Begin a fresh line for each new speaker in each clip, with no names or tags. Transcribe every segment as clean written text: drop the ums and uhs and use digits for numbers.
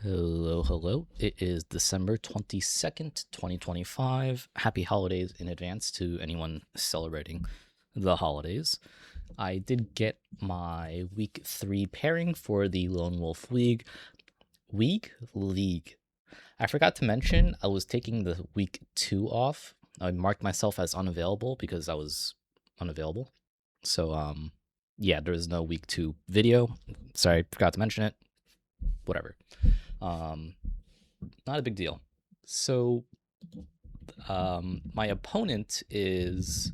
Hello, hello. It is December 22nd, 2025. Happy holidays in advance to anyone celebrating the holidays. I did get my week 3 pairing for the Lone Wolf League. League. I forgot to mention I was taking the week 2 off. I marked myself as unavailable because I was unavailable. So, yeah, there was no week 2 video. Sorry, forgot to mention it. Whatever. Um, Not a big deal. So, my opponent is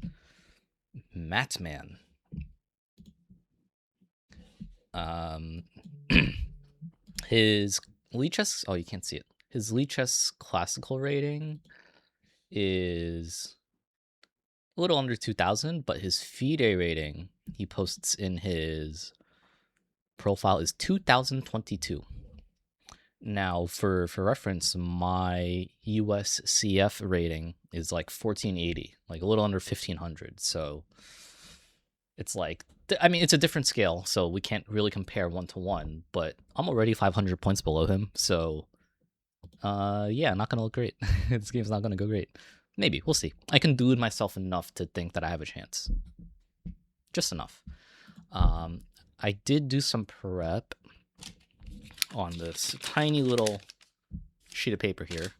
Matman. Um, his Lichess. Oh, you can't see it. His Lichess classical rating is a little under 2,000, but his FIDE rating he posts in his profile is 2,022. Now, for reference, my USCF rating is like 1480, like a little under 1500. So it's like, I mean, it's a different scale, so we can't really compare 1-to-1. But I'm already 500 points below him, so yeah, not gonna look great. This game's not gonna go great. Maybe we'll see. I can dude myself enough to think that I have a chance, just enough. I did do some prep on this tiny little sheet of paper here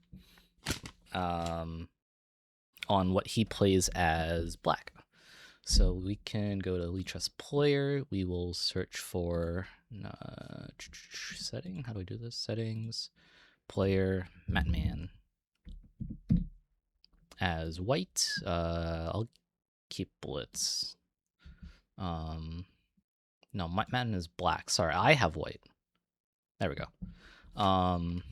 on what he plays as black. So we can go to Lichess player. We will search for setting. How do I do this? Settings, player, Matman as white. I'll keep Blitz. No, Matman is black. Sorry, I have white. There we go. Oh,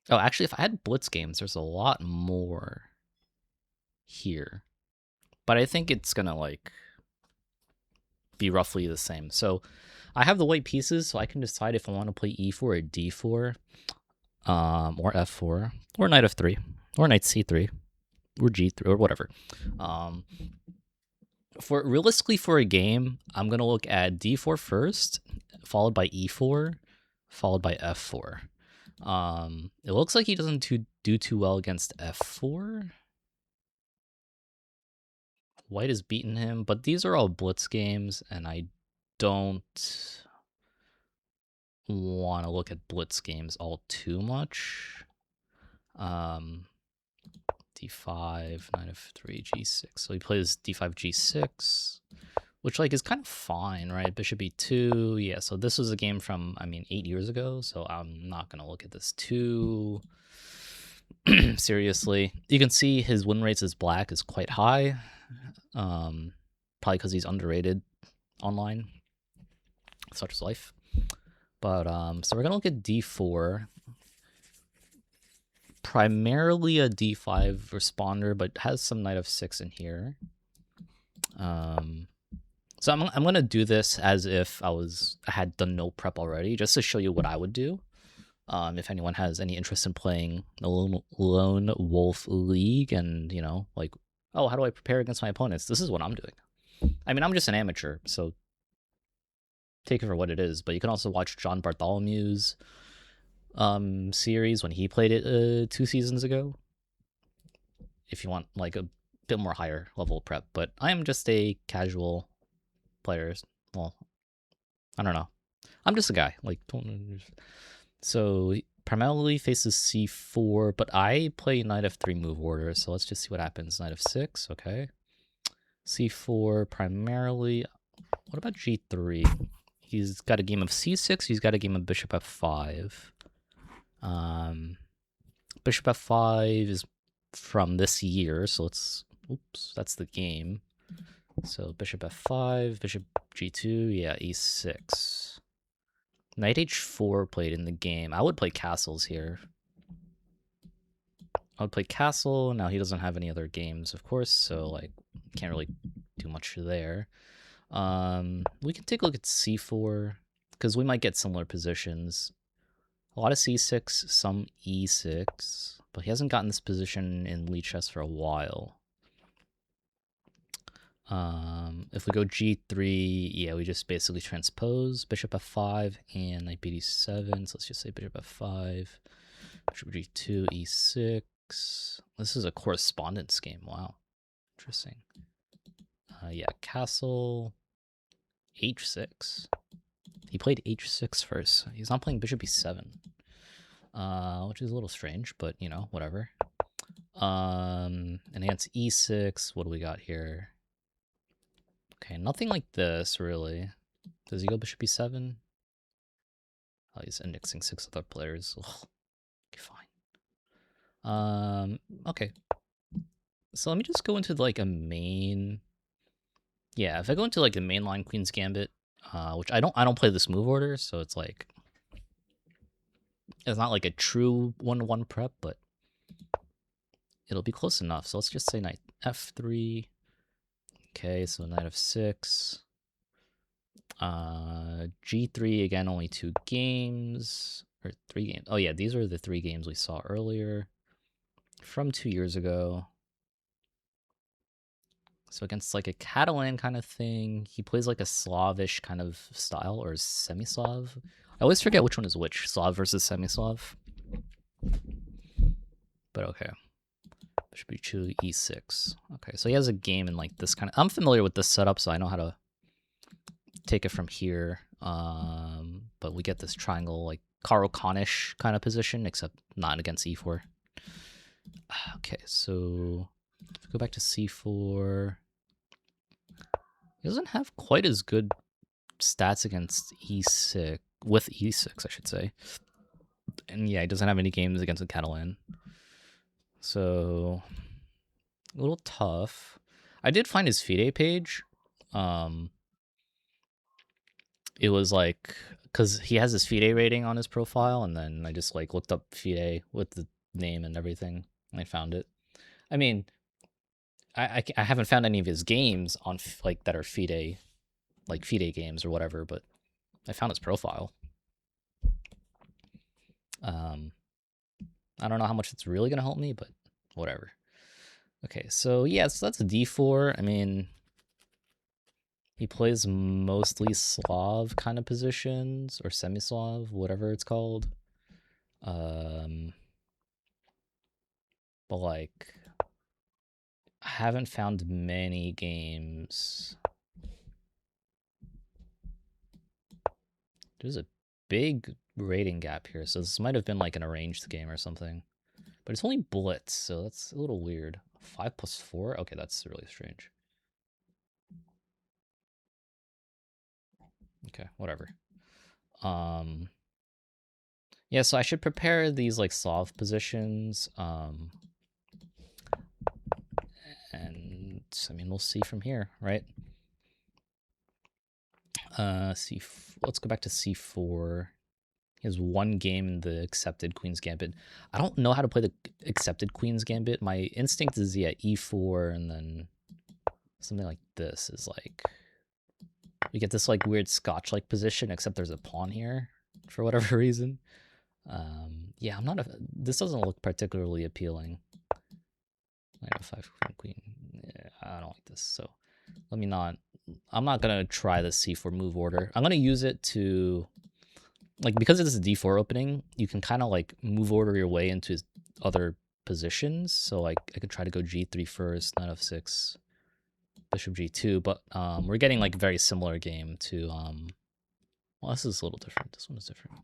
actually, if I had Blitz games, there's a lot more here. But I think it's gonna like be roughly the same. So I have the white pieces, so I can decide if I want to play e4 or d4, or f4, or knight f3, or knight c3, or g3, or whatever. For realistically for a game, I'm gonna look at d4 first, followed by e4, followed by f4. It looks like he doesn't do too well against f4. White has beaten him, but these are all blitz games, and I don't want to look at blitz games all too much. D5, knight f3, g6. So he plays d5, g6, which like is kind of fine, right? Bishop e2. Yeah, so this was a game from, 8 years ago, so I'm not going to look at this too seriously. You can see his win rates as black is quite high. Probably because he's underrated online. Such is life. But so we're gonna look at d4. Primarily a d5 responder, but has some knight f6 in here. So I'm gonna do this as if I had done no prep already, just to show you what I would do. If anyone has any interest in playing the Lone Wolf League, and like, oh, how do I prepare against my opponents? This is what I'm doing. I'm just an amateur, so take it for what it is. But you can also watch John Bartholomew's series when he played it 2 seasons ago, if you want like a bit more higher level prep. But I am just a casual player. Well, I don't know. I'm just a guy. Like, so he primarily faces c4, but I play knight f3 move order. So let's just see what happens. Knight f6. Okay. c4 primarily. What about g3? He's got a game of c6. He's got a game of bishop f5. Bishop f5 is from this year, so oops, that's the game. So bishop f5, bishop g2, yeah, e6. Knight h4 played in the game. I would play castles here. I would play castle. Now he doesn't have any other games, of course, so like can't really do much there. We can take a look at c4 because we might get similar positions. A lot of c6, some e6, but he hasn't gotten this position in Lichess for a while. If we go g3, yeah, we just basically transpose bishop f5 and knight bd7. So let's just say bishop f5, bishop g2, e6. This is a correspondence game. Wow, interesting. Yeah, castle h6. He played h6 first. He's not playing bishop e7, which is a little strange, but you know, whatever. And against e6, what do we got here? Okay, nothing like this, really. Does he go bishop e7? Oh, he's indexing 6 other players. Ugh. Okay, fine. Okay. So let me just go into like a main. Yeah, if I go into like the mainline Queen's Gambit, which I don't play this move order, so it's like it's not like a true 1-1 prep, but it'll be close enough. So let's just say knight f3. Okay, so knight f6. G3 again, only 2 games or 3 games. Oh yeah, these are the 3 games we saw earlier from 2 years ago. So against like a Catalan kind of thing, he plays like a Slavish kind of style or semi-Slav. I always forget which one is which, Slav versus semi-Slav. But okay. Bishop e2, e6. Okay, so he has a game in like this kind of. I'm familiar with this setup, so I know how to take it from here. But we get this triangle like Karo Khan-ish kind of position, except not against e4. Okay, so if we go back to c4, he doesn't have quite as good stats against e6 with e6, I should say. And yeah, he doesn't have any games against a Catalan, so a little tough. I did find his FIDE page. It was like because he has his FIDE rating on his profile, and then I just like looked up FIDE with the name and everything, and I found it. I mean, I haven't found any of his games on like that are FIDE, like FIDE games or whatever, but I found his profile. I don't know how much it's really gonna help me, but whatever. Okay, so yeah, so that's a d4. I mean, he plays mostly Slav kind of positions or semi-Slav, whatever it's called. But like, I haven't found many games. There's a big rating gap here, so this might have been like an arranged game or something. But it's only blitz, so that's a little weird. 5 plus 4? Okay, that's really strange. Okay, whatever. Yeah, so I should prepare these like Slav positions. And I mean, we'll see from here, right? Let's go back to c4. He has 1 game in the accepted Queen's Gambit. I don't know how to play the accepted Queen's Gambit. My instinct is, yeah, e4, and then something like this is like... We get this like weird Scotch-like position, except there's a pawn here for whatever reason. Yeah, I'm not a... This doesn't look particularly appealing. Knight f5, queen. Yeah, I don't like this, so let me not... I'm not going to try the c4 move order. I'm going to use it to... Like, because it is a d4 opening, you can kind of like move order your way into other positions. So like I could try to go g3 first, knight f6, bishop g2, but we're getting like a very similar game to well, this is a little different. This one is different.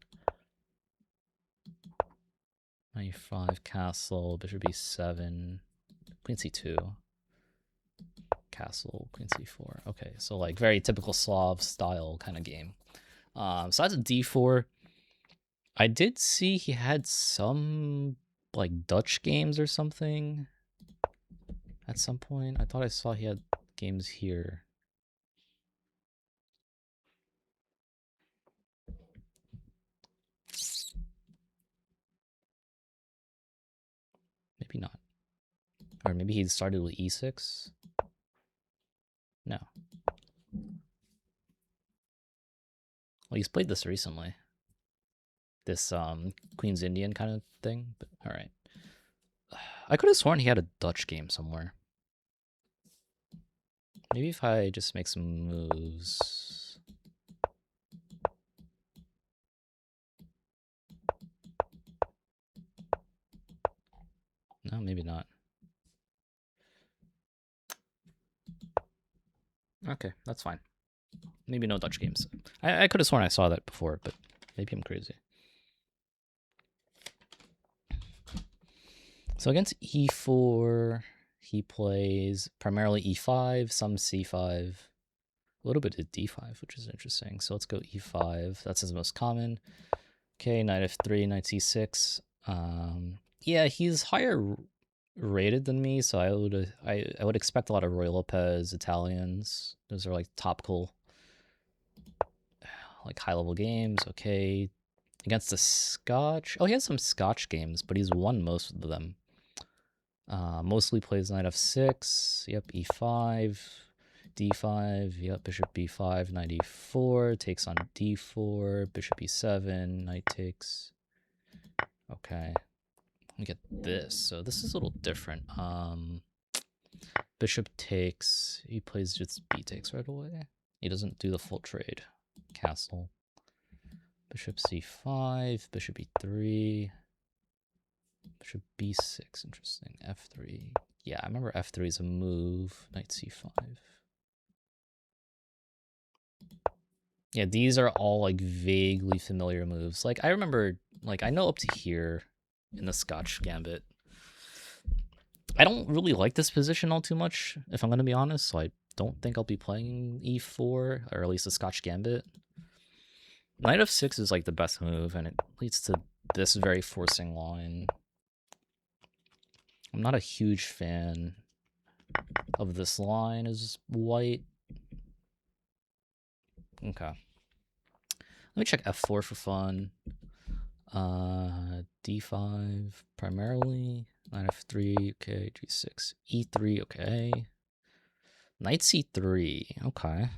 Knight e5, castle, bishop e7, queen c2, castle, queen c4. Okay, so like very typical Slav style kind of game. So that's a d4. I did see he had some like Dutch games or something at some point. I thought I saw he had games here. Maybe not. Or maybe he started with e6. No. Well, he's played this recently. This Queen's Indian kind of thing, but all right. I could have sworn he had a Dutch game somewhere. Maybe if I just make some moves. No, maybe not. Okay, that's fine. Maybe no Dutch games. I could have sworn I saw that before, but maybe I'm crazy. So against e4, he plays primarily e5, some c5, a little bit of d5, which is interesting. So let's go e5. That's his most common. Okay, knight f3, knight c6. Yeah, he's higher rated than me, so I would expect a lot of Roy Lopez, Italians. Those are like topical, like high level games. Okay, against the Scotch. Oh, he has some Scotch games, but he's won most of them. Mostly plays knight f6. Yep, e5, d5. Yep, bishop b5, knight e4. Takes on d4. Bishop e7. Knight takes. Okay. Let me get this. So this is a little different. Bishop takes. He plays just b takes right away. He doesn't do the full trade. Castle. Bishop c5. Bishop e3. Bishop b6, interesting. f3. Yeah, I remember f3 is a move. Knight c5. Yeah, these are all like vaguely familiar moves. Like I remember, like I know up to here in the Scotch Gambit. I don't really like this position all too much, if I'm going to be honest. So I don't think I'll be playing e4, or at least the Scotch Gambit. Knight f6 is like the best move, and it leads to this very forcing line. I'm not a huge fan of this line as white. Okay. Let me check f4 for fun. D5 primarily. Knight f3, okay. G6, e3, okay. Knight c3, okay.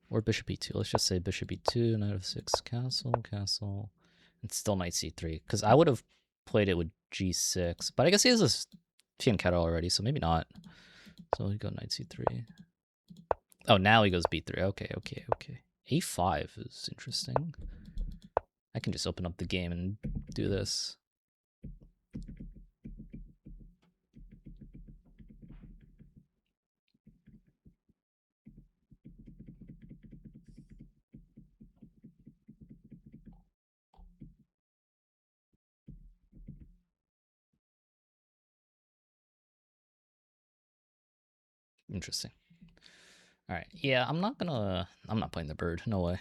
Or bishop e2. Let's just say bishop e2, knight f6, castle, castle. And still knight c3. Because I would have played it with g6. But I guess he has a fianchetto already, so maybe not. So we go knight c3. Oh, now he goes b3. Okay, okay, okay. a5 is interesting. I can just open up the game and do this. Interesting. All right. Yeah, I'm not playing the bird. No way.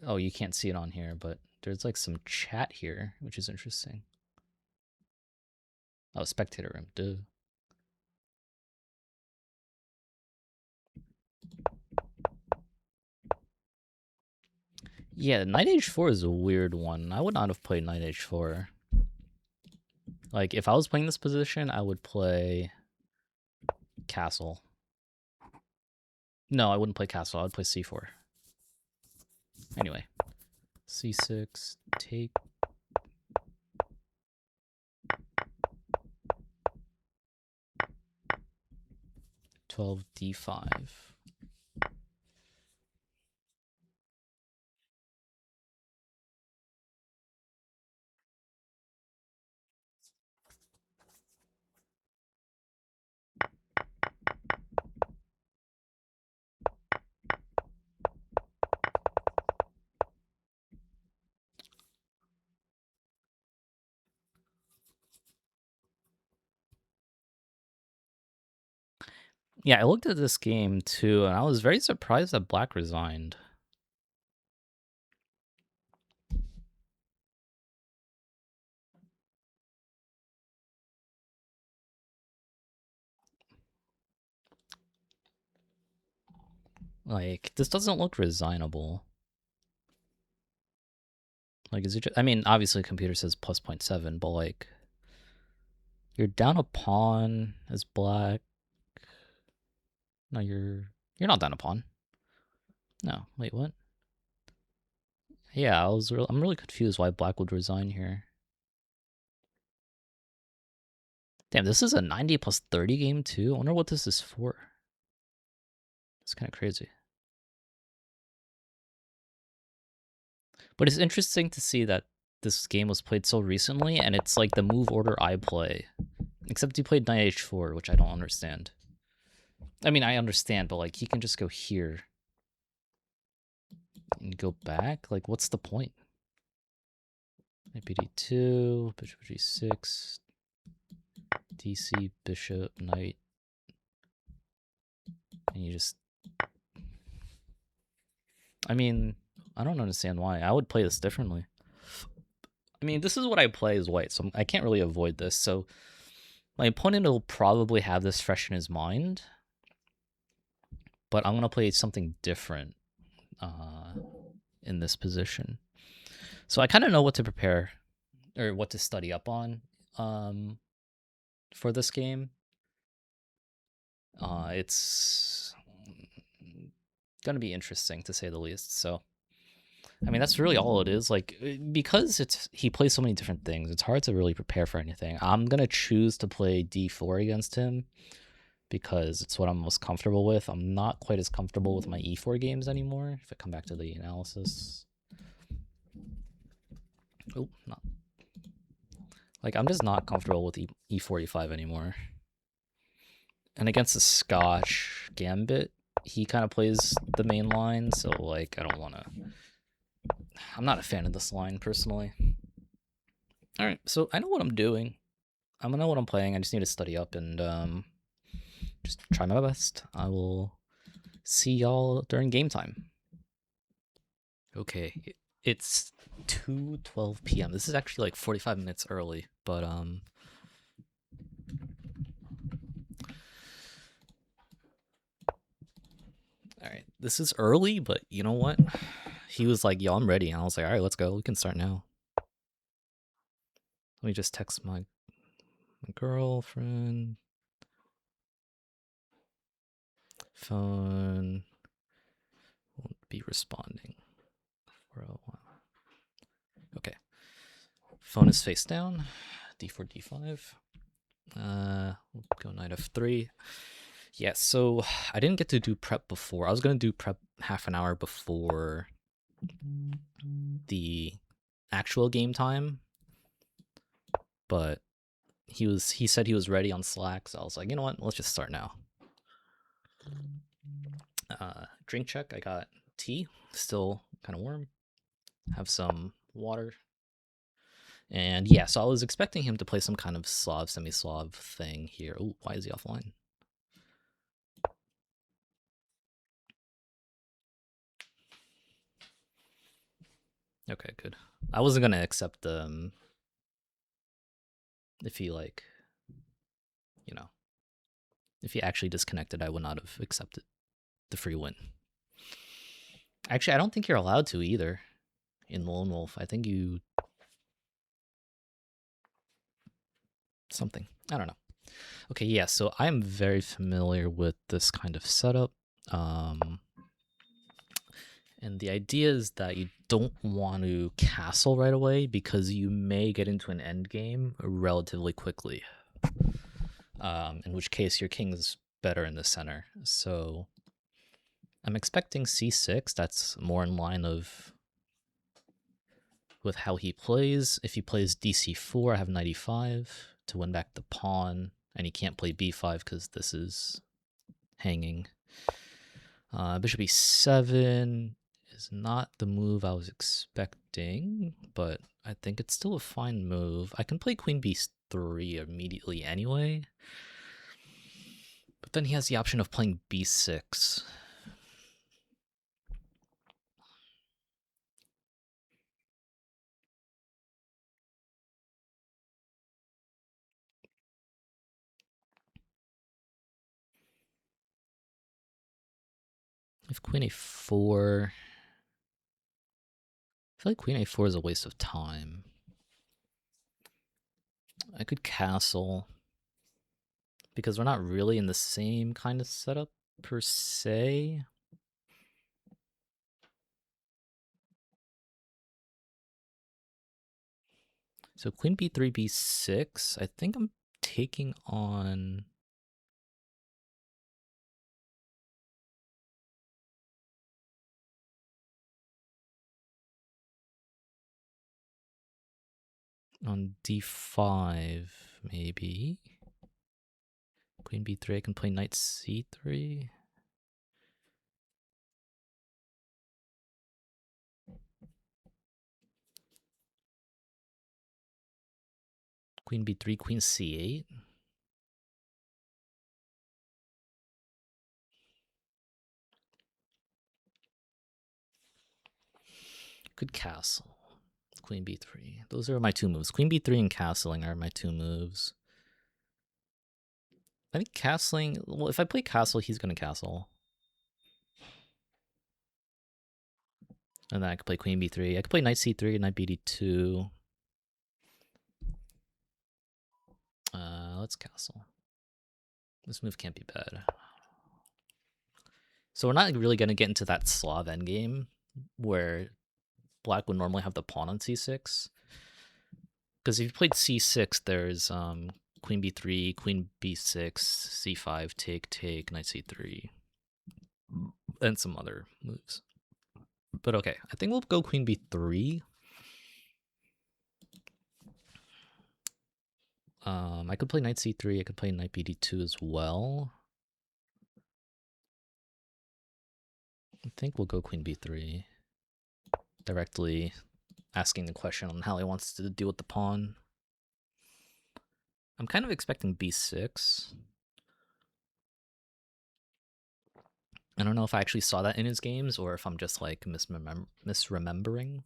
Oh, you can't see it on here, but there's like some chat here, which is interesting. Oh, spectator room. Duh. Yeah, knight h4 is a weird one. I would not have played knight h4. Like, if I was playing this position, I would play castle. No, I wouldn't play castle. I would play c4. Anyway, c6, take. 12 d5. Yeah, I looked at this game too, and I was very surprised that Black resigned. Like, this doesn't look resignable. Like, is it just, I mean, obviously computer says plus 0.7, but like, you're down a pawn as Black. No, you're not down a pawn. No, wait, what? Yeah, I'm really confused why Black would resign here. Damn, this is a 90 plus 30 game too. I wonder what this is for. It's kind of crazy. But it's interesting to see that this game was played so recently, and it's like the move order I play. Except he played knight h4, which I don't understand. I mean, I understand, but like he can just go here and go back. Like, what's the point? Knight bd2, bishop g6, dc, bishop, knight, and you just. I mean, I don't understand why. I would play this differently. I mean, this is what I play as white, so I can't really avoid this. So my opponent will probably have this fresh in his mind, but I'm gonna play something different in this position. So I kind of know what to prepare or what to study up on for this game. It's gonna be interesting to say the least. So I mean, that's really all it is. Like, because he plays so many different things, it's hard to really prepare for anything. I'm gonna choose to play d4 against him because it's what I'm most comfortable with. I'm not quite as comfortable with my e4 games anymore. If I come back to the analysis, oh, not like I'm just not comfortable with e4 e5 anymore. And against the Scotch Gambit, he kind of plays the main line, so like I don't want to. I'm not a fan of this line personally. All right, so I know what I'm doing. I know what I'm playing. I just need to study up and just try my best. I will see y'all during game time. Okay, it's 2:12 p.m. This is actually like 45 minutes early, but all right, this is early, but you know what? He was like, "Yo, I'm ready," and I was like, "All right, let's go. We can start now." Let me just text my girlfriend. Phone won't be responding for a while. Okay. Phone is face down. d4, d5. We'll go knight f3. Yeah, so I didn't get to do prep before. I was going to do prep half an hour before the actual game time, but he said he was ready on Slack, so I was like, you know what? Let's just start now. Drink check. I got tea, still kind of warm. Have some water. And yeah, so I was expecting him to play some kind of Slav, semi-Slav thing here. Oh, why is he offline? Okay, good. I wasn't gonna accept if he like, you know, if he actually disconnected, I would not have accepted the free win. Actually, I don't think you're allowed to either in LoneWolf. I think you something. I don't know. Okay, yeah, so I'm very familiar with this kind of setup. And the idea is that you don't want to castle right away because you may get into an end game relatively quickly. In which case your king is better in the center. So I'm expecting c6. That's more in line with how he plays. If he plays dc4, I have knight e5 to win back the pawn, and he can't play b5 because this is hanging. Bishop e7 is not the move I was expecting, but I think it's still a fine move. I can play queen b3 immediately anyway, but then he has the option of playing b6. If queen a4, I feel like queen a4 is a waste of time. I could castle because we're not really in the same kind of setup per se. So queen b3, b6. I think I'm taking on... on d5, maybe. Queen b3, I can play knight c3. Queen b3, queen c8. Good castle. Queen b3. Those are my two moves. Queen b3 and castling are my two moves. I think castling... Well, if I play castle, he's going to castle. And then I could play queen b3. I could play knight c3, knight bd2. Let's castle. This move can't be bad. So we're not really going to get into that Slav endgame where black would normally have the pawn on c6. Because if you played c6, there's queen b3, queen b6, c5, take, knight c3, and some other moves. But okay, I think we'll go queen b3. I could play knight c3, I could play knight bd2 as well. I think we'll go queen b3. Directly asking the question on how he wants to deal with the pawn. I'm kind of expecting b6. I don't know if I actually saw that in his games or if I'm just like misremembering.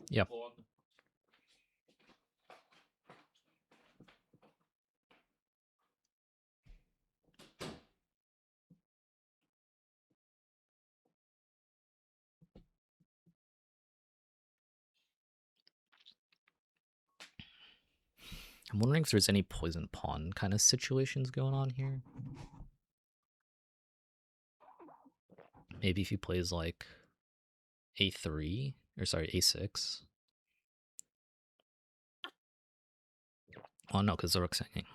Yeah. I'm wondering if there's any poison pawn kind of situations going on here. Maybe if he plays like a3, or sorry, a6. Oh no, because the rook's hanging.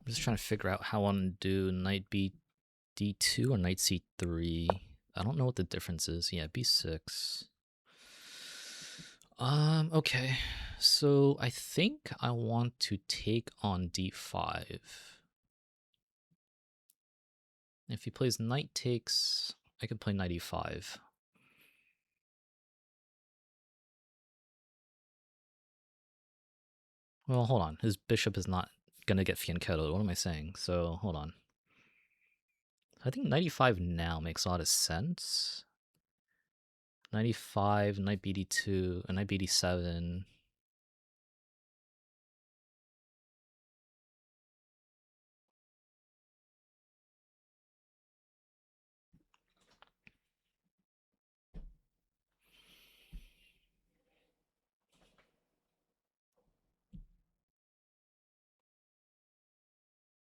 I'm just trying to figure out how I want to do knight d2 or knight c3. I don't know what the difference is. Yeah, b6. Okay. So I think I want to take on d5. If he plays knight takes, I could play knight e5. Well, hold on. His bishop is not going to get fianchettoed. What am I saying? So, hold on. I think knight e5 now makes a lot of sense. Knight e5, knight bd2, and knight bd7.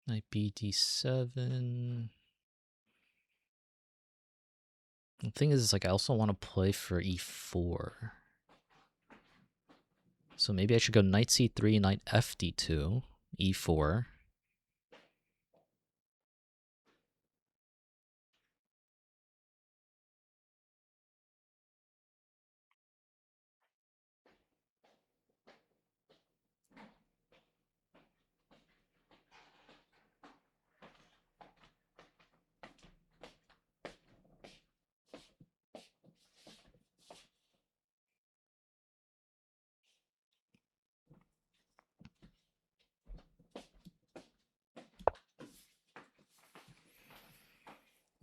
Knight bd7. The thing is, like, I also want to play for e4. So maybe I should go knight c3, knight fd2, e4.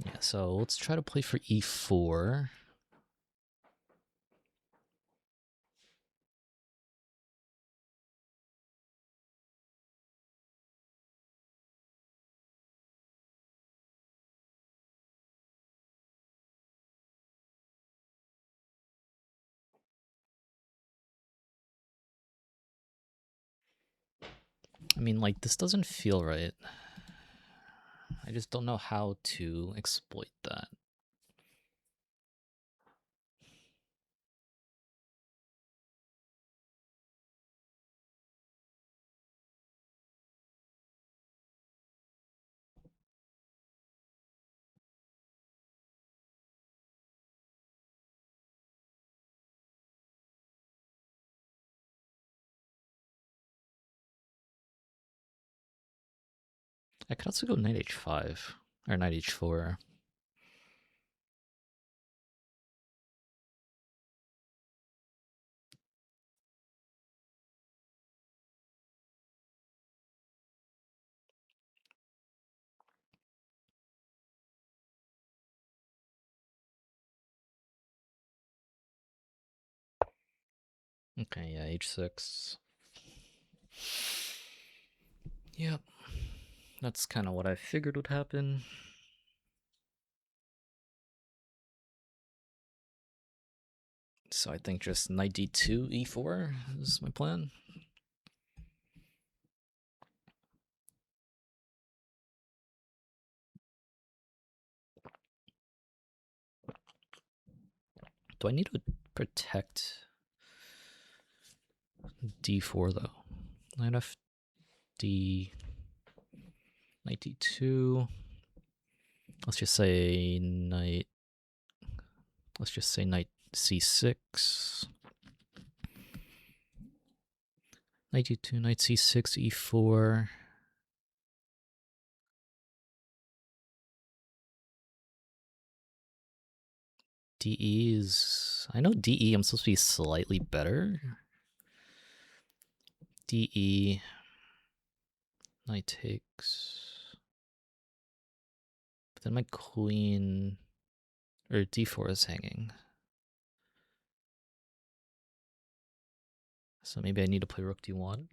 Yeah, so let's try to play for e4. I mean, like, this doesn't feel right. I just don't know how to exploit that. I could also go knight h5 or knight h4. Okay, yeah, h6. Yep. That's kind of what I figured would happen. So I think just knight d2, e4 is my plan. Do I need to protect d4 though? Knight fd, knight d2. Let's just say knight c6. Knight d2, knight c6, e4. DE is... I know DE I'm supposed to be slightly better. DE... Knight takes... But then my queen... Or d4 is hanging. So maybe I need to play rook d1.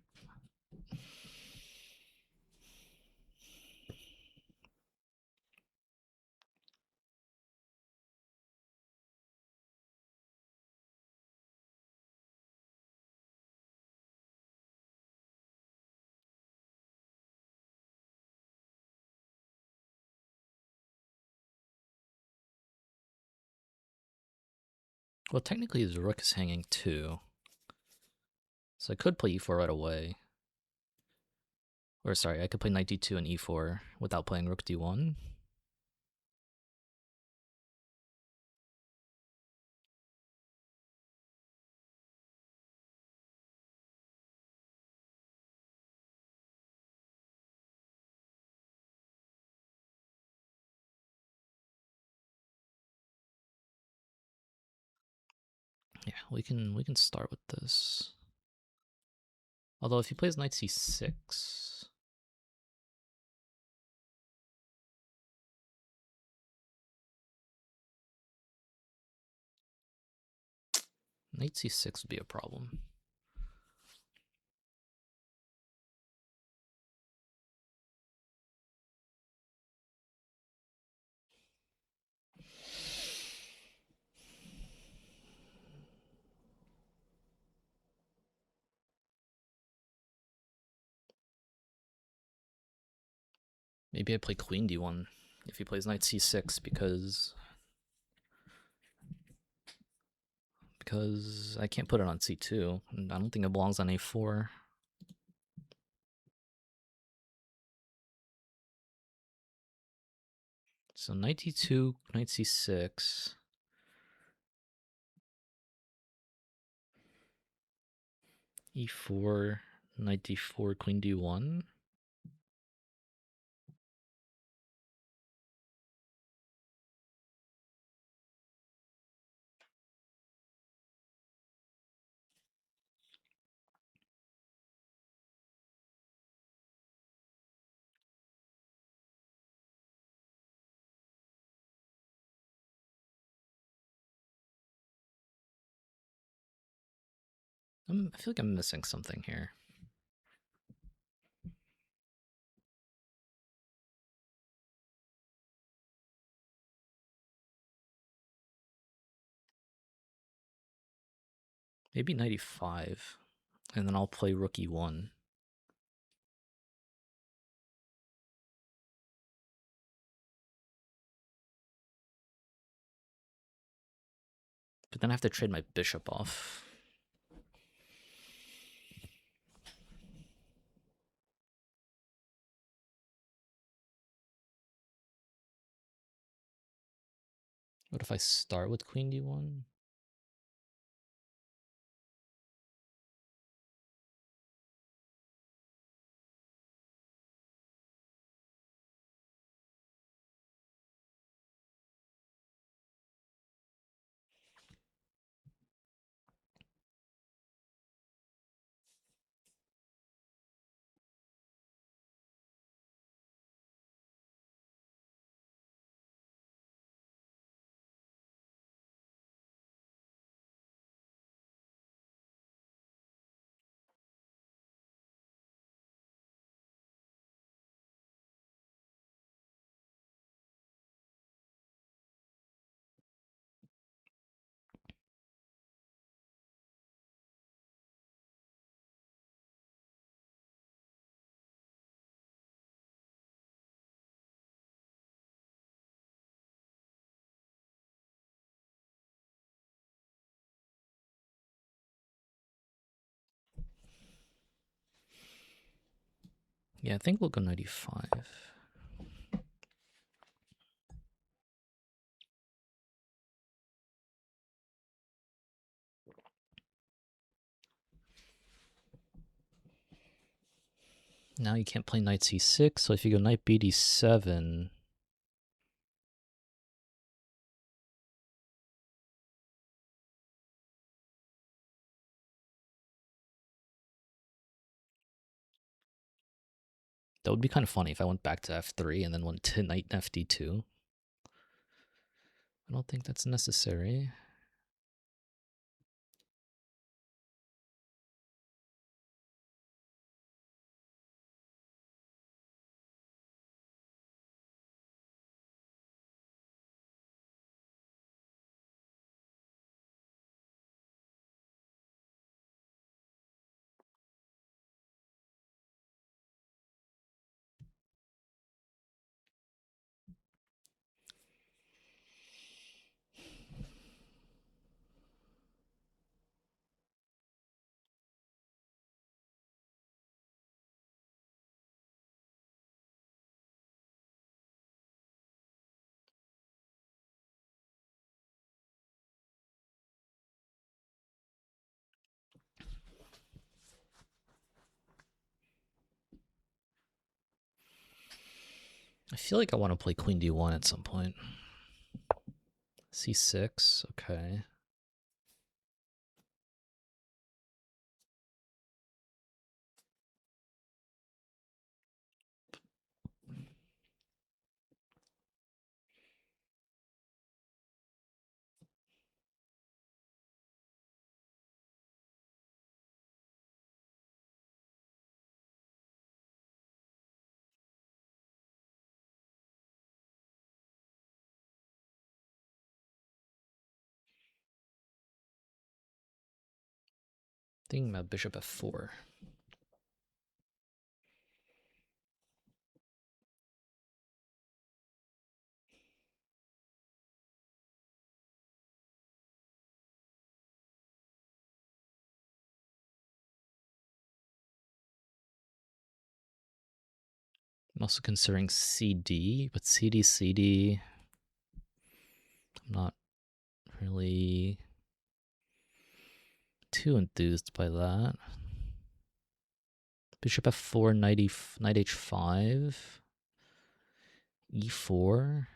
Well, technically his rook is hanging too. So I could play e4 right away. Or sorry, I could play knight d2 and e4 without playing rook d1. Yeah, we can start with this. Although if he plays knight c6, knight c6 would be a problem. Maybe I play queen d1 if he plays knight c6 because I can't put it on c2. And I don't think it belongs on a4. So knight d2, knight c6. e4, knight d4, queen d1. I feel like I'm missing something here. Maybe knight e5, and then I'll play rook e1. But then I have to trade my bishop off. What if I start with queen d1? Yeah, I think we'll go knight e5. Now you can't play knight c6, so if you go knight b d7, that would be kind of funny if I went back to f3 and then went to knight fd2. I don't think that's necessary. I feel like I want to play queen d1 at some point. c6, okay. Thinking about bishop f4. I'm also considering CD, but CD, I'm not really too enthused by that. Bishop F4, knight H5, E4.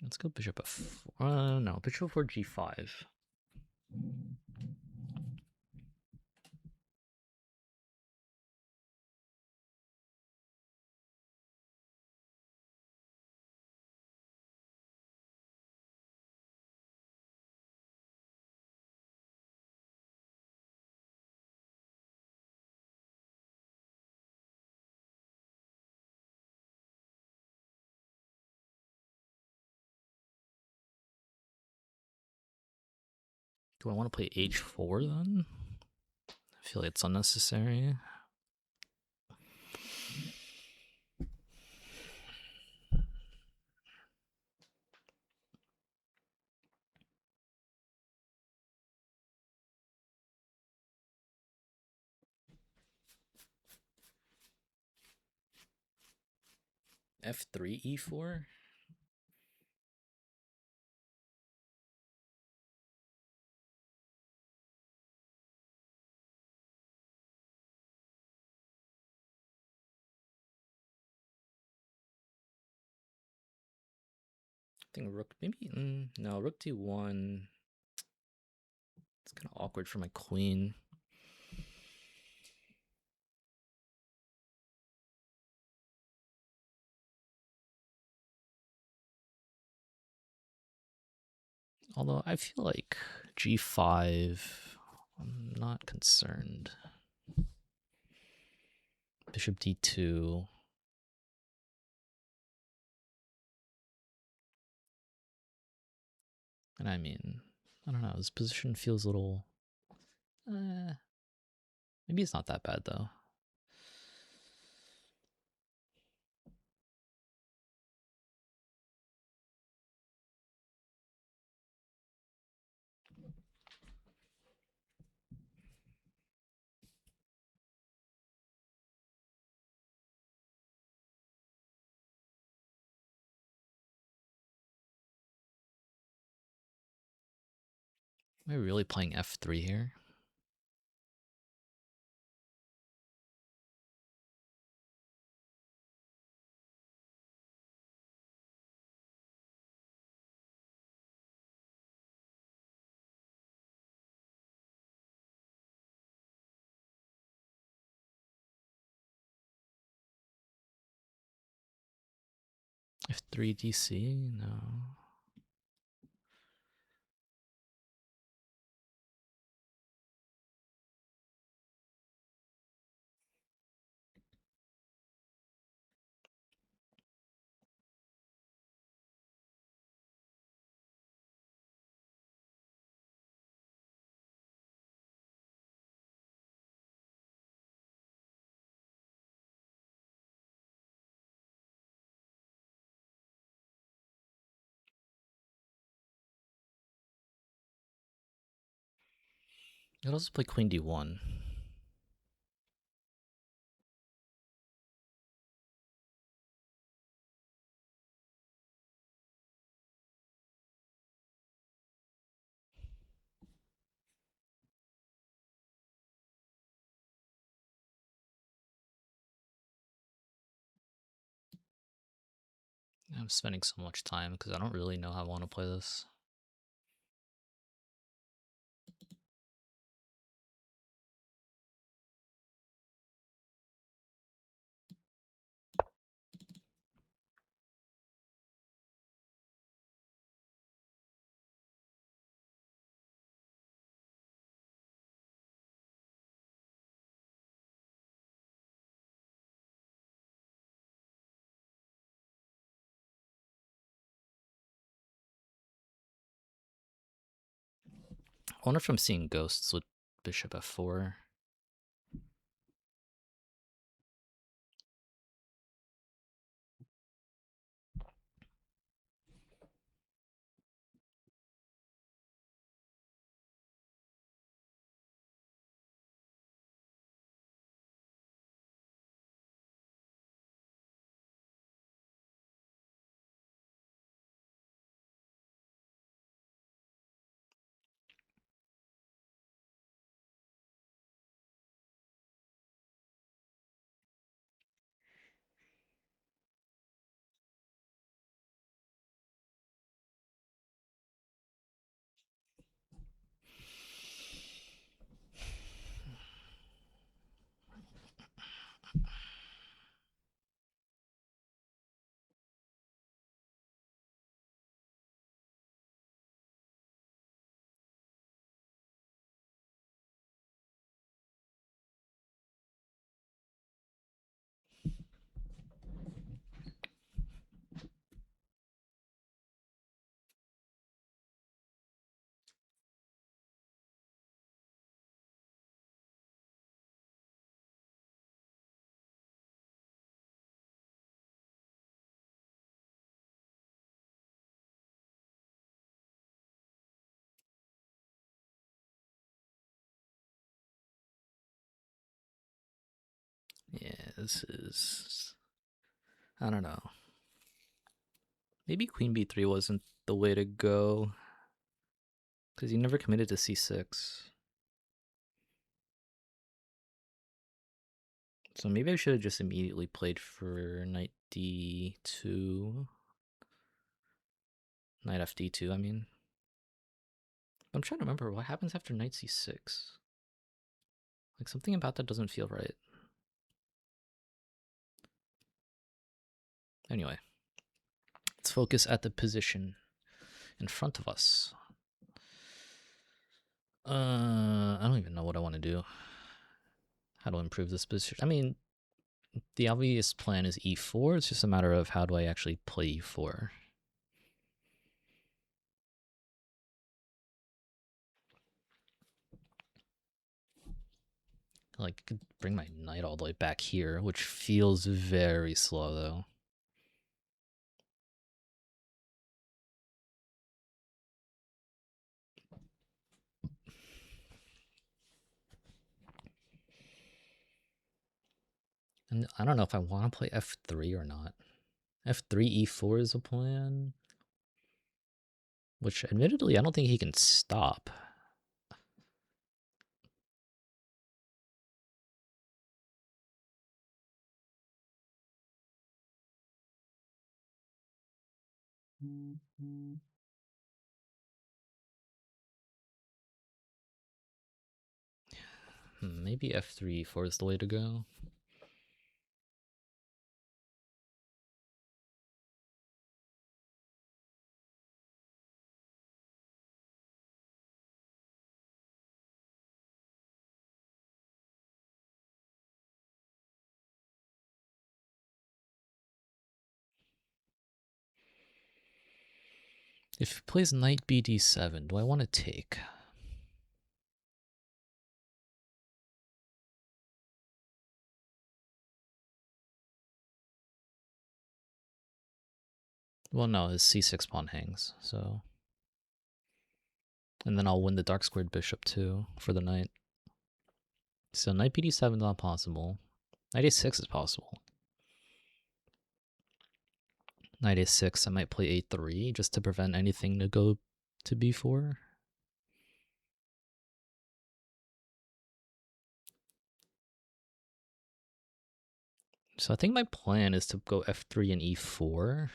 Let's go bishop F4. No, bishop F4, G5. Do I want to play H4 then? I feel like it's unnecessary. F3, E4? I think rook, maybe, no, rook D1. It's kind of awkward for my queen. Although I feel like G5, I'm not concerned. Bishop D2. And I mean, I don't know, this position feels a little... maybe it's not that bad though. Am I really playing F3 here? F3 DC? No. I'd also play Queen D1. I'm spending so much time because I don't really know how I want to play this. I wonder if I'm seeing ghosts with Bishop F4. this is... I don't know. Maybe queen b3 wasn't the way to go, because he never committed to c6. So maybe I should have just immediately played for knight d2. Knight fd2, I mean. I'm trying to remember what happens after knight c6. Like, something about that doesn't feel right. Anyway, let's focus at the position in front of us. I don't even know what I want to do. How to improve this position. I mean, the obvious plan is e4. It's just a matter of how do I actually play e4. Like, I could bring my knight all the way back here, which feels very slow, though. And I don't know if I want to play f3 or not. f3, e4 is a plan, which admittedly I don't think he can stop. Maybe f3, e4 is the way to go. If he plays knight bd7, do I want to take? Well, no, his c6 pawn hangs, so... And then I'll win the dark squared bishop, too, for the knight. So knight bd7 is not possible. Knight a6 is possible. Knight a6, I might play a3 just to prevent anything to go to b4. So I think my plan is to go f3 and e4.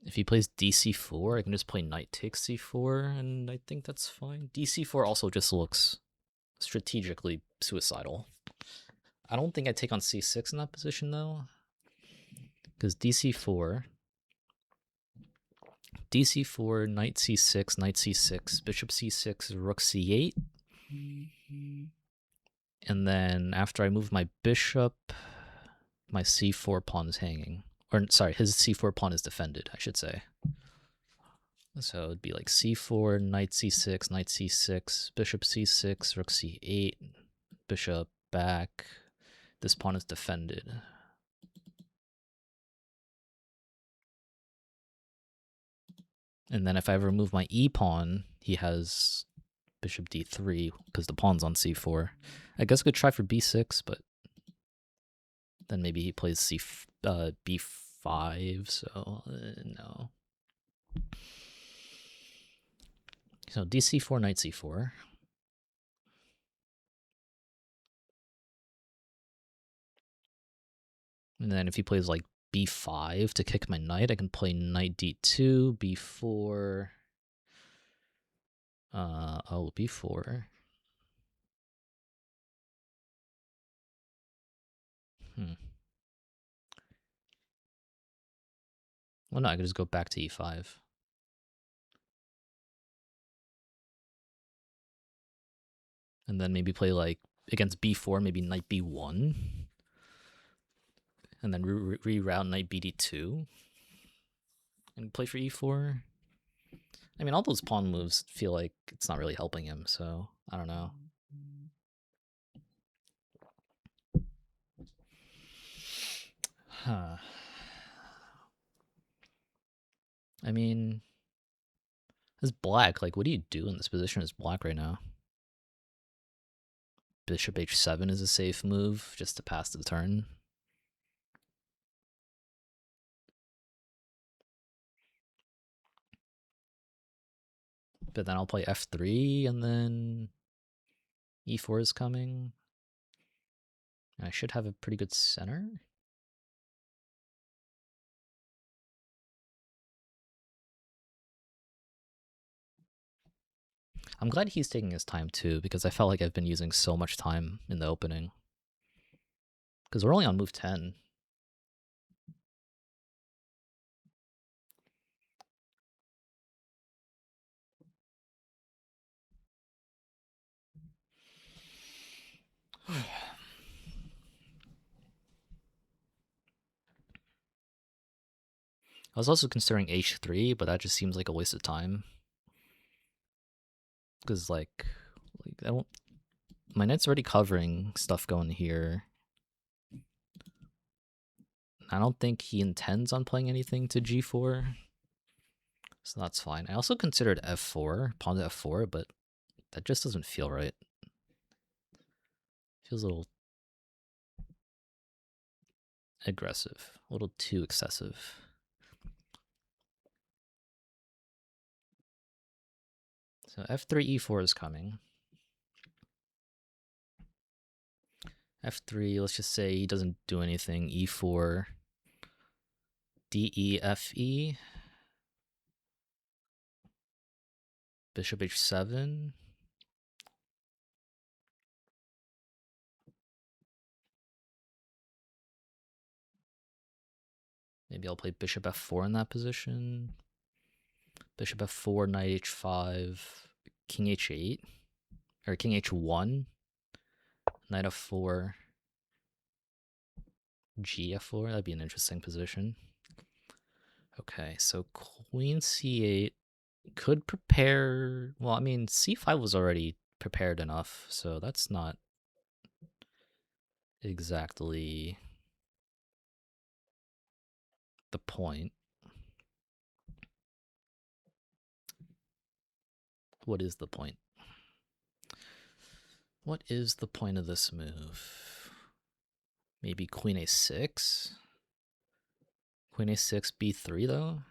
If he plays dc4, I can just play knight takes c4, and I think that's fine. dc4 also just looks strategically suicidal. I don't think I take on c6 in that position, though. Because dc4, knight c6, knight c6, bishop c6, rook c8. And then after I move my bishop, my c4 pawn is hanging. Or, sorry, his c4 pawn is defended, I should say. So it'd be like c4, knight c6, knight c6, bishop c6, rook c8, bishop back. This pawn is defended. And then if I remove my e pawn, he has bishop d3 because the pawn's on c4. I guess I could try for b6, but then maybe he plays b5, so no. So dc4, knight c4. And then if he plays like b5 to kick my knight, I can play knight d2, b4. B4. Well, no, I could just go back to e5. And then maybe play like against b4, maybe knight b1. And then reroute knight bd2. And play for e4. I mean, all those pawn moves feel like it's not really helping him, so I don't know. Huh. I mean, as black, like, what do you do in this position as black right now? bishop h7 is a safe move just to pass the turn. But then I'll play f3 and then e4 is coming. And I should have a pretty good center. I'm glad he's taking his time too, because I felt like I've been using so much time in the opening. Because we're only on move 10. I was also considering h3, but that just seems like a waste of time. Because like I don't. My knight's already covering stuff going here. I don't think he intends on playing anything to g4. So that's fine. I also considered f4, pawn to f4, but that just doesn't feel right. Feels a little aggressive, a little too excessive. So f3, e4 is coming. f3, let's just say he doesn't do anything. e4, d, e, f, e. Bishop h7. Maybe I'll play bishop f4 in that position. Bishop f4, knight h5, king h8, or king h1, knight f4, g f4. That'd be an interesting position. Okay, so queen c8 could prepare. Well, I mean, c5 was already prepared enough, so that's not exactly the point. What is the point? What is the point of this move? Maybe queen a6? Queen a6, b3 though?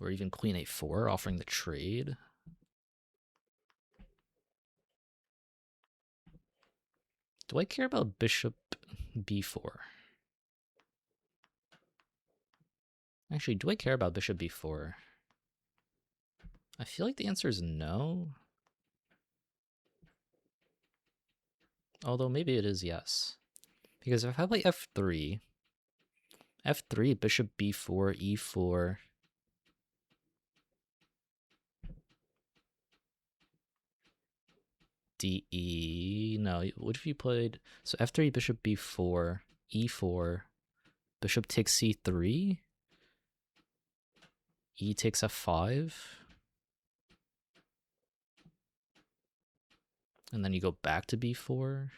Or even queen a4, offering the trade? Do I care about bishop b4? Actually, do I care about bishop b4? I feel like the answer is no. Although maybe it is yes. Because if I play f3, bishop b4, e4, de, no, what if you played, so f3, bishop b4, e4, bishop takes c3, e takes f5, and then you go back to b4.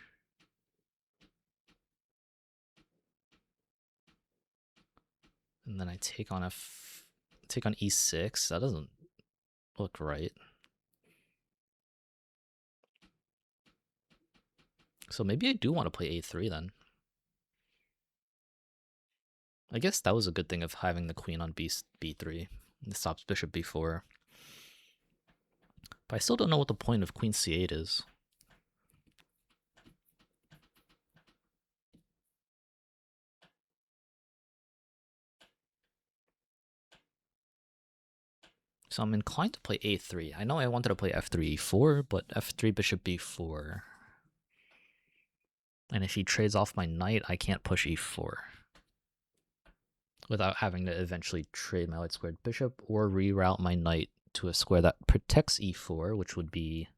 And then I take on e6. That doesn't look right. So maybe I do want to play a3 then. I guess that was a good thing of having the queen on b3. It stops bishop b4. But I still don't know what the point of queen c8 is. So I'm inclined to play a3. I know I wanted to play f3, e4, but f3, bishop b4. And if he trades off my knight, I can't push e4 without having to eventually trade my light squared bishop or reroute my knight to a square that protects e4, which would be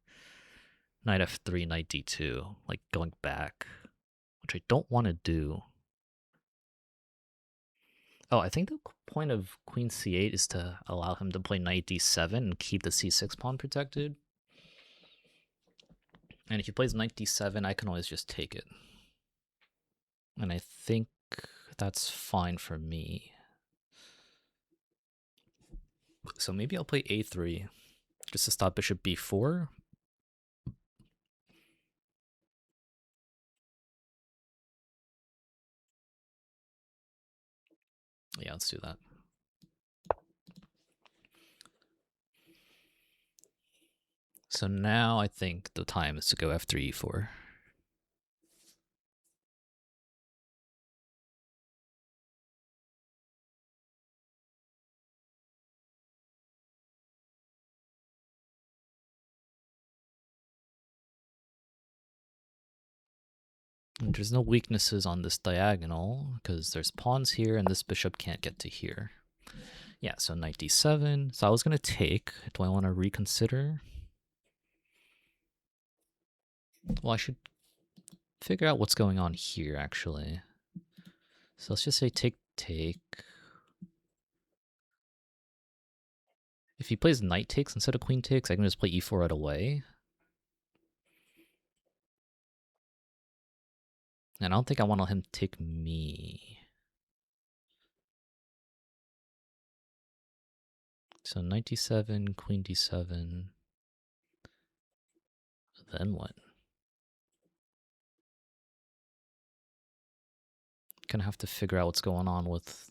knight f3, knight d2, like going back, which I don't want to do. Oh, I think the point of queen c8 is to allow him to play knight d7 and keep the c6 pawn protected. And if he plays knight d7, I can always just take it. And I think that's fine for me. So maybe I'll play a3 just to stop bishop b4. Yeah, let's do that. So now I think the time is to go f3, e4. And there's no weaknesses on this diagonal because there's pawns here and this bishop can't get to here. Yeah, so knight d7. So I was going to take. Do I want to reconsider? Well, I should figure out what's going on here, actually. So let's just say take, take. If he plays knight takes instead of queen takes, I can just play e4 right away. And I don't think I want him to take me. So knight d7, queen d7. Then what? Gonna have to figure out what's going on with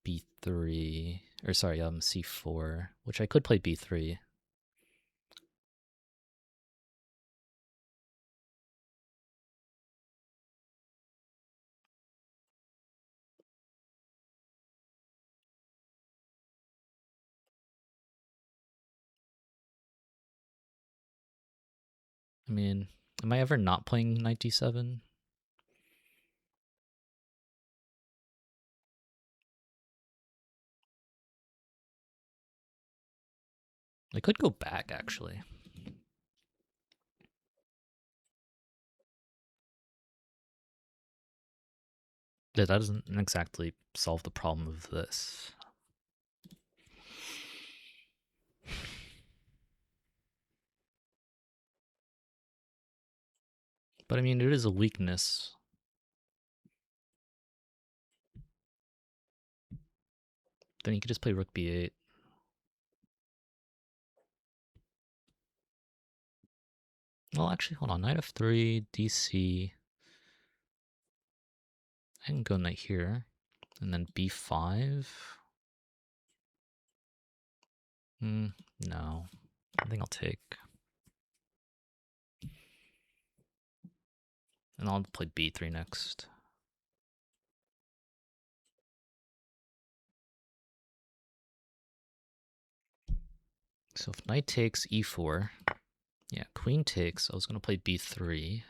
b3. Or sorry, c4, which I could play b3. I mean, am I ever not playing knight d7? I could go back, actually. That doesn't exactly solve the problem of this. But I mean, it is a weakness. Then you could just play rook b8. Well, actually, hold on. Knight f3, dc. I can go knight here. And then b5. No. I think I'll take. And I'll play b3 next. So if knight takes e4, yeah, queen takes, I was going to play b3.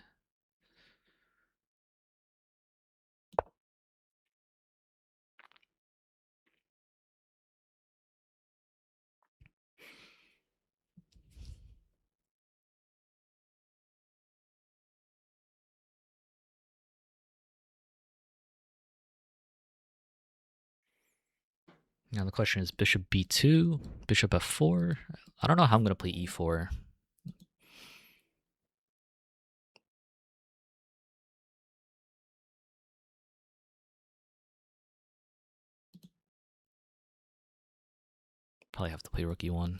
Now the question is bishop b2, bishop f4. I don't know how I'm going to play e4. Probably have to play rook e1.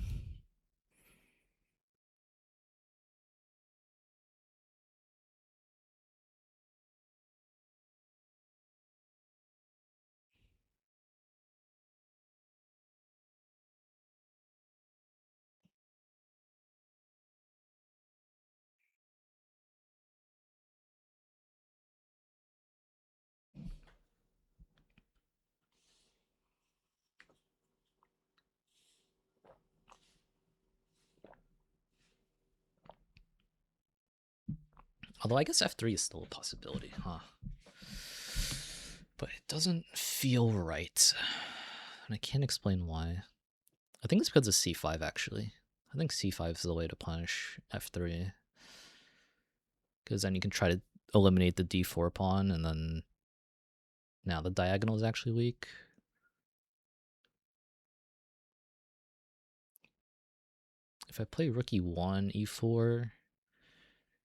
Although I guess f3 is still a possibility, huh? But it doesn't feel right. And I can't explain why. I think it's because of c5, actually. I think c5 is the way to punish f3. Because then you can try to eliminate the d4 pawn, and then now the diagonal is actually weak. If I play rook e1, e4,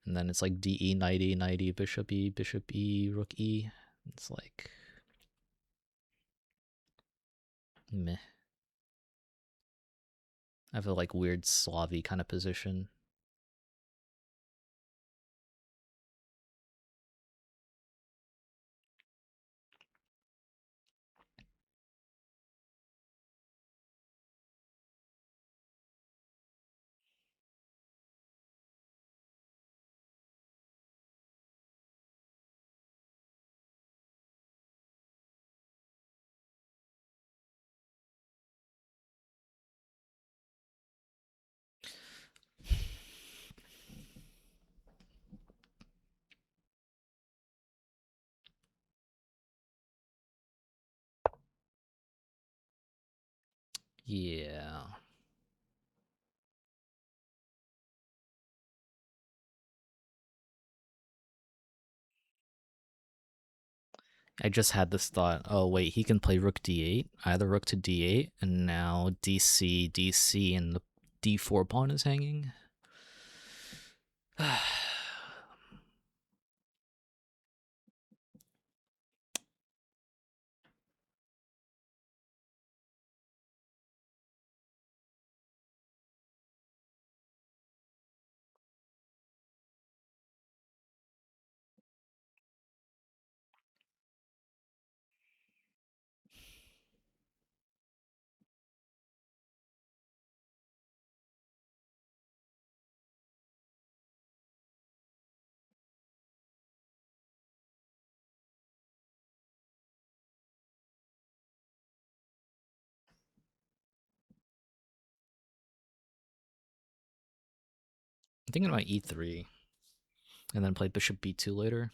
and then it's like de, knight e, knight e, bishop e, rook e, it's like meh. I have a like weird Slavy kind of position. Yeah. I just had this thought. Oh wait, he can play rook d8. Either rook to d8, and now dc, dc, and the d4 pawn is hanging. I'm thinking about e3, and then play bishop b2 later.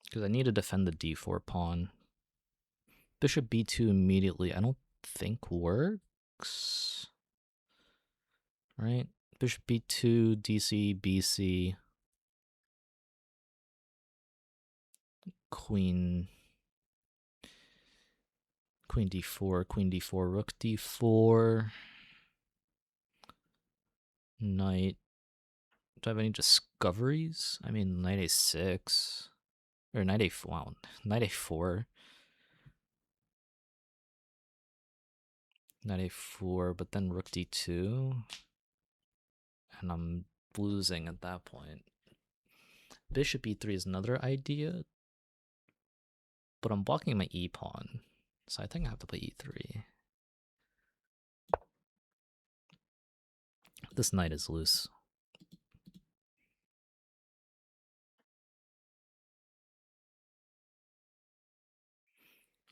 Because I need to defend the d4 pawn. Bishop b2 immediately, I don't think works. Right? Bishop b2, dc, bc, queen d4, rook d4, knight. Do I have any discoveries? I mean, knight a6, or knight a4, wow, knight a4, knight a4, but then rook d2, and I'm losing at that point. Bishop e3 is another idea, but I'm blocking my e pawn, so I think I have to play e3. This knight is loose.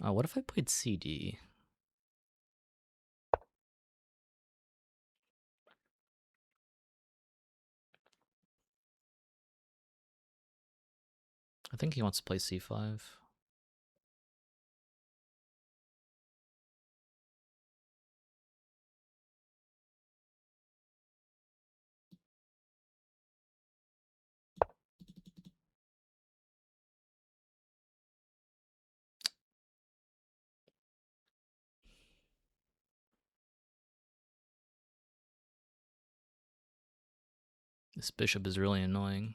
What if I played cd? I think he wants to play c5. This bishop is really annoying.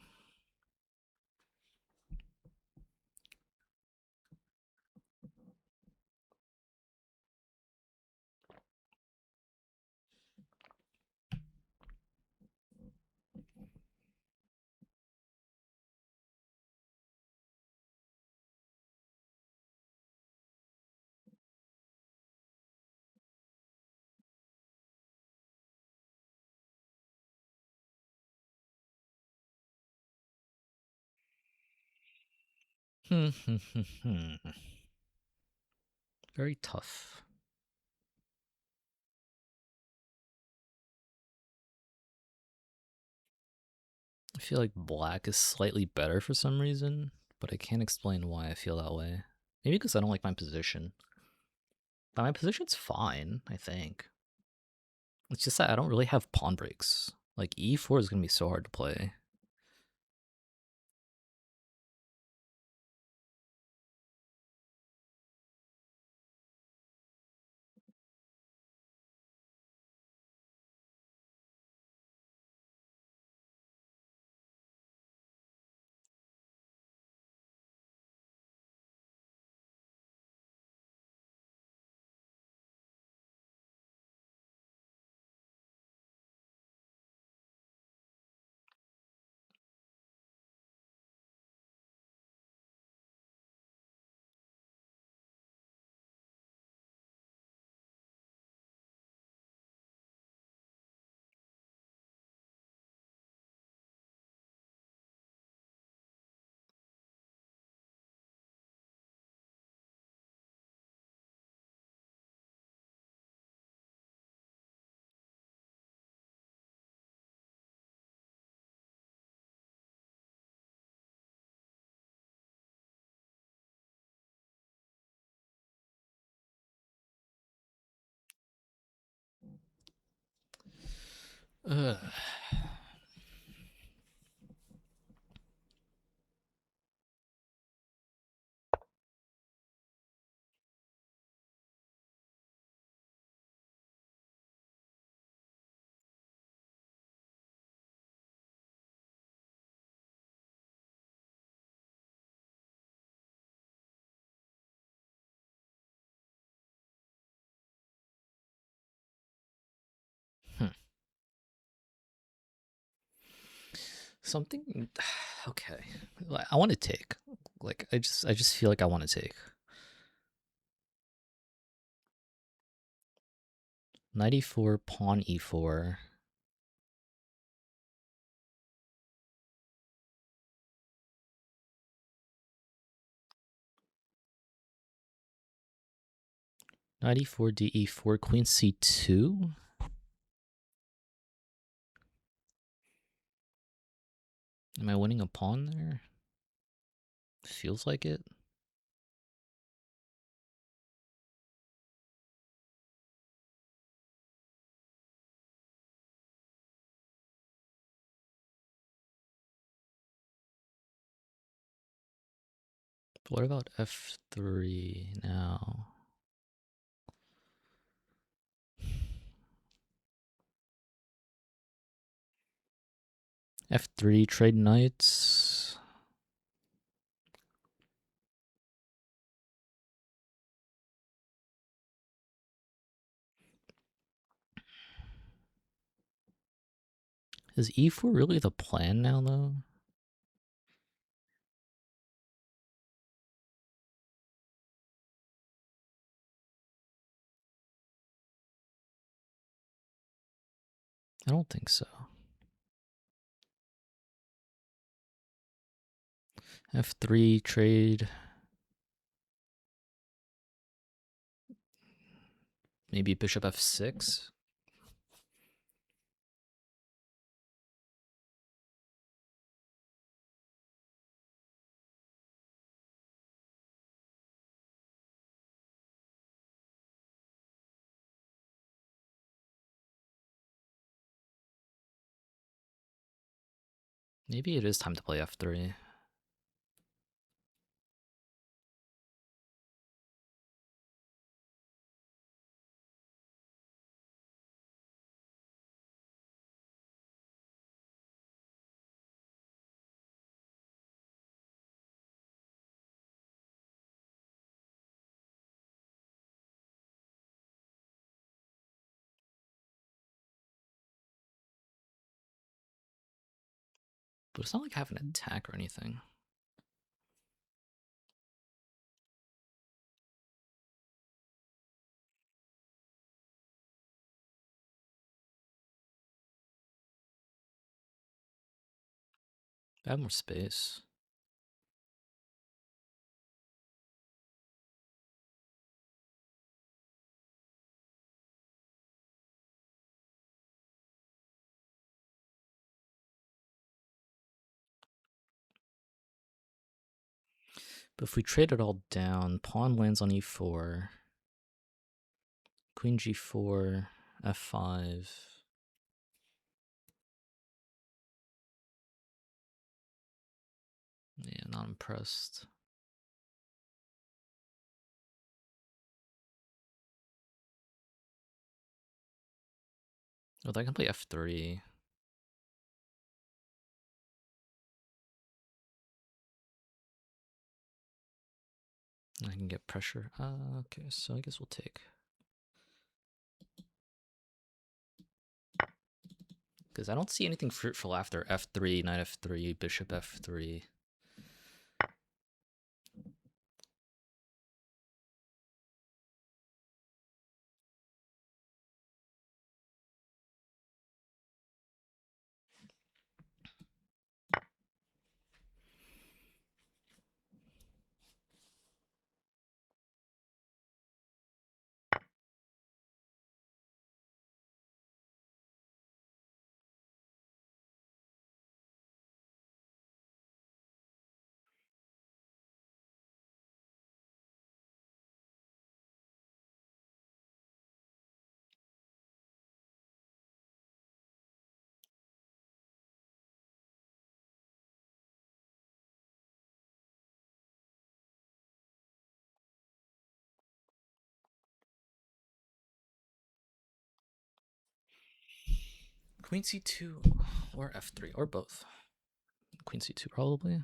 Very tough. I feel like black is slightly better for some reason, but I can't explain why I feel that way. Maybe because I don't like my position. But my position's fine, I think. It's just that I don't really have pawn breaks. Like, e4 is going to be so hard to play. Ugh. Something. Okay, I want to take. Like I just feel like I want to take. 94 pawn e4. Knight e4 d4 queen c2. Am I winning a pawn there? Feels like it. But what about f3 now? f3 trade knights. Is e4 really the plan now, though? I don't think so. f3 trade. Maybe bishop f6. Maybe it is time to play f3. But it's not like I have an attack or anything. I have more space. But if we trade it all down, pawn lands on e4. Queen g4, f5. Yeah, not impressed. Oh, I can play f3. I can get pressure. Okay, so I guess we'll take. Because I don't see anything fruitful after f3, knight f3, bishop f3. Queen c2 or f3 or both. Queen c2 probably.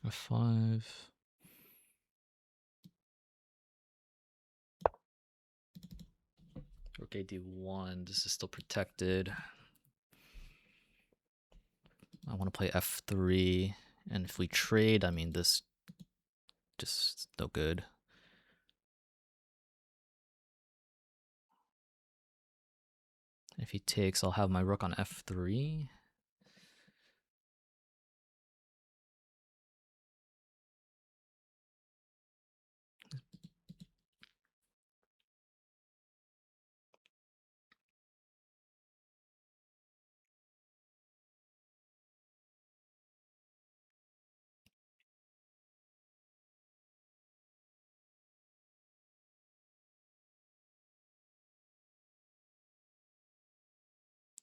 f5. Rook ad1. This is still protected. I want to play f3, and if we trade, I mean, this just no good. If he takes, I'll have my rook on f3.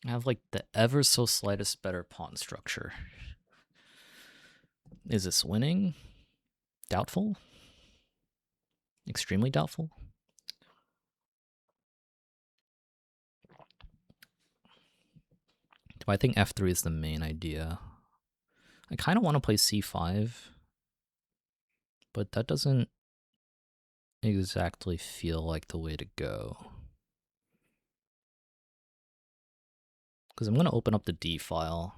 I have like the ever so slightest better pawn structure. Is this winning? Doubtful? Extremely doubtful? Do I think f3 is the main idea? I kind of want to play c5, but that doesn't exactly feel like the way to go. Because I'm going to open up the d file.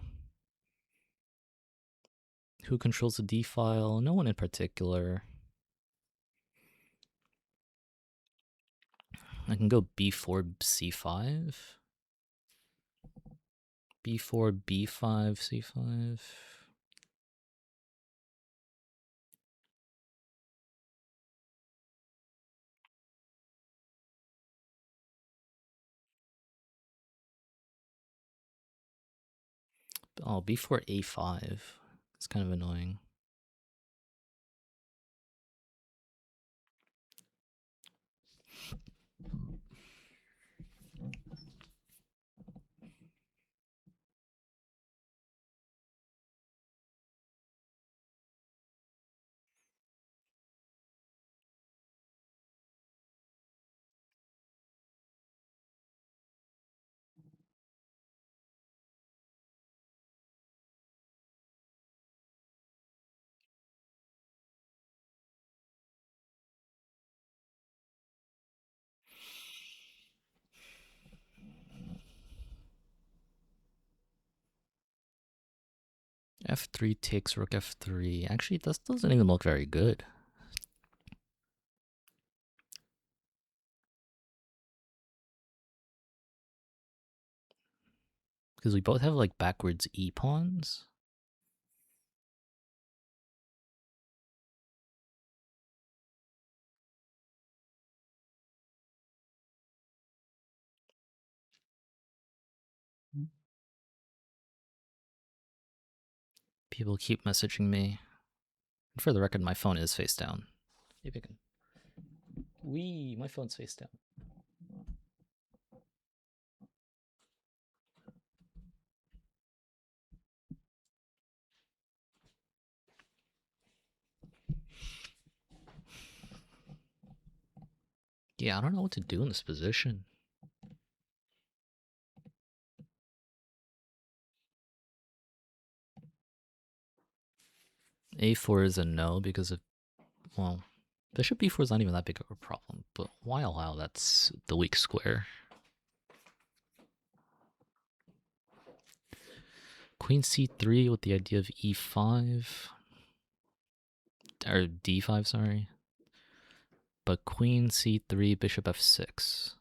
Who controls the d file? No one in particular. I can go b4, c5. b4, b5, c5. Oh, b4, a5. It's kind of annoying. f3 takes rook f3. Actually, this doesn't even look very good. Because we both have like backwards e pawns. People keep messaging me. And for the record, my phone is face down. Maybe I can. Wee, my phone's face down. Yeah, I don't know what to do in this position. a4 is a no because of, well, bishop b4 is not even that big of a problem, but why allow? That's the weak square. Queen c3 with the idea of e5, or d5, sorry. But queen c3, bishop f6.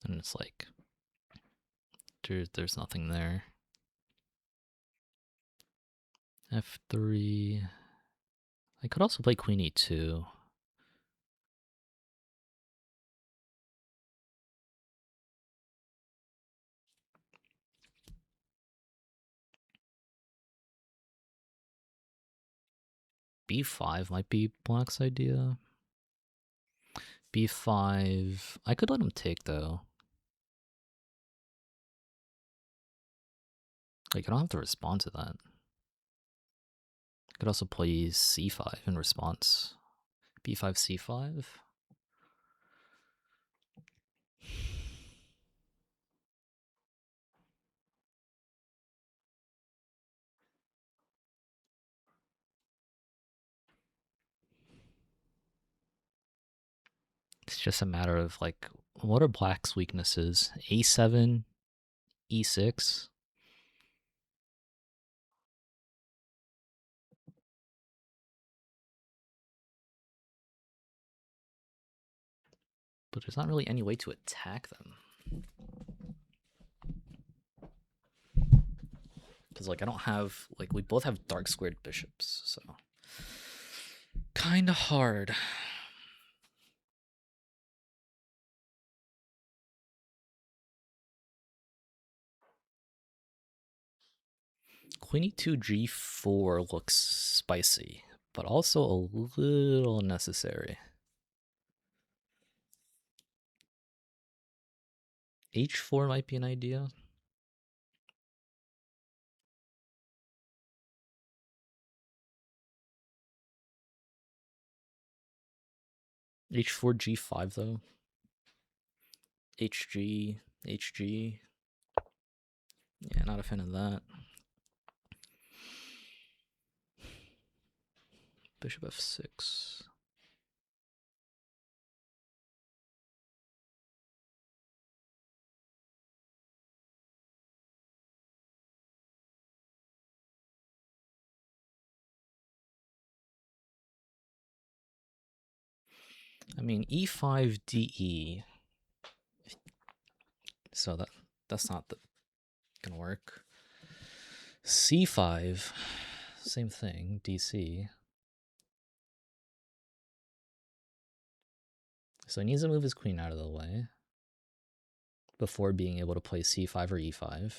And it's like, there's nothing there. f3. I could also play queen e2. b5 might be black's idea. b5. I could let him take, though. Like, I don't have to respond to that. I could also play c5 in response. b5, c5. It's just a matter of, like, what are black's weaknesses? a7, e6. But there's not really any way to attack them. Because, like, I don't have, like, we both have dark squared bishops, so kind of hard. Queen e2 g4 looks spicy, but also a little necessary. h4 might be an idea. h4 g5 though. hg, hg. Yeah, not a fan of that. Bishop f6. I mean, e5 de. So that's not gonna work. c5, same thing, dc. So he needs to move his queen out of the way before being able to play c5 or e5.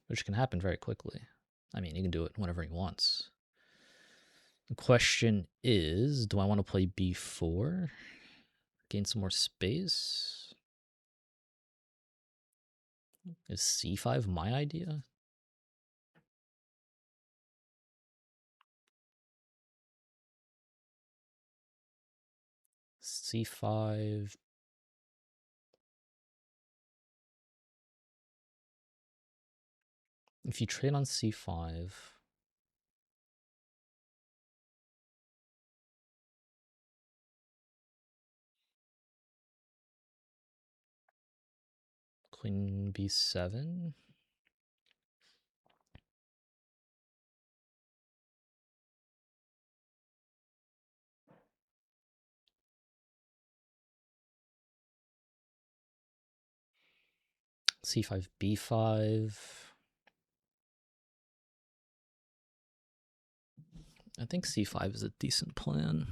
Which can happen very quickly. I mean, he can do it whenever he wants. The question is, do I want to play b4? Gain some more space? Is c5 my idea? c5. If you trade on c5, queen b7. c5 b5. I think c5 is a decent plan.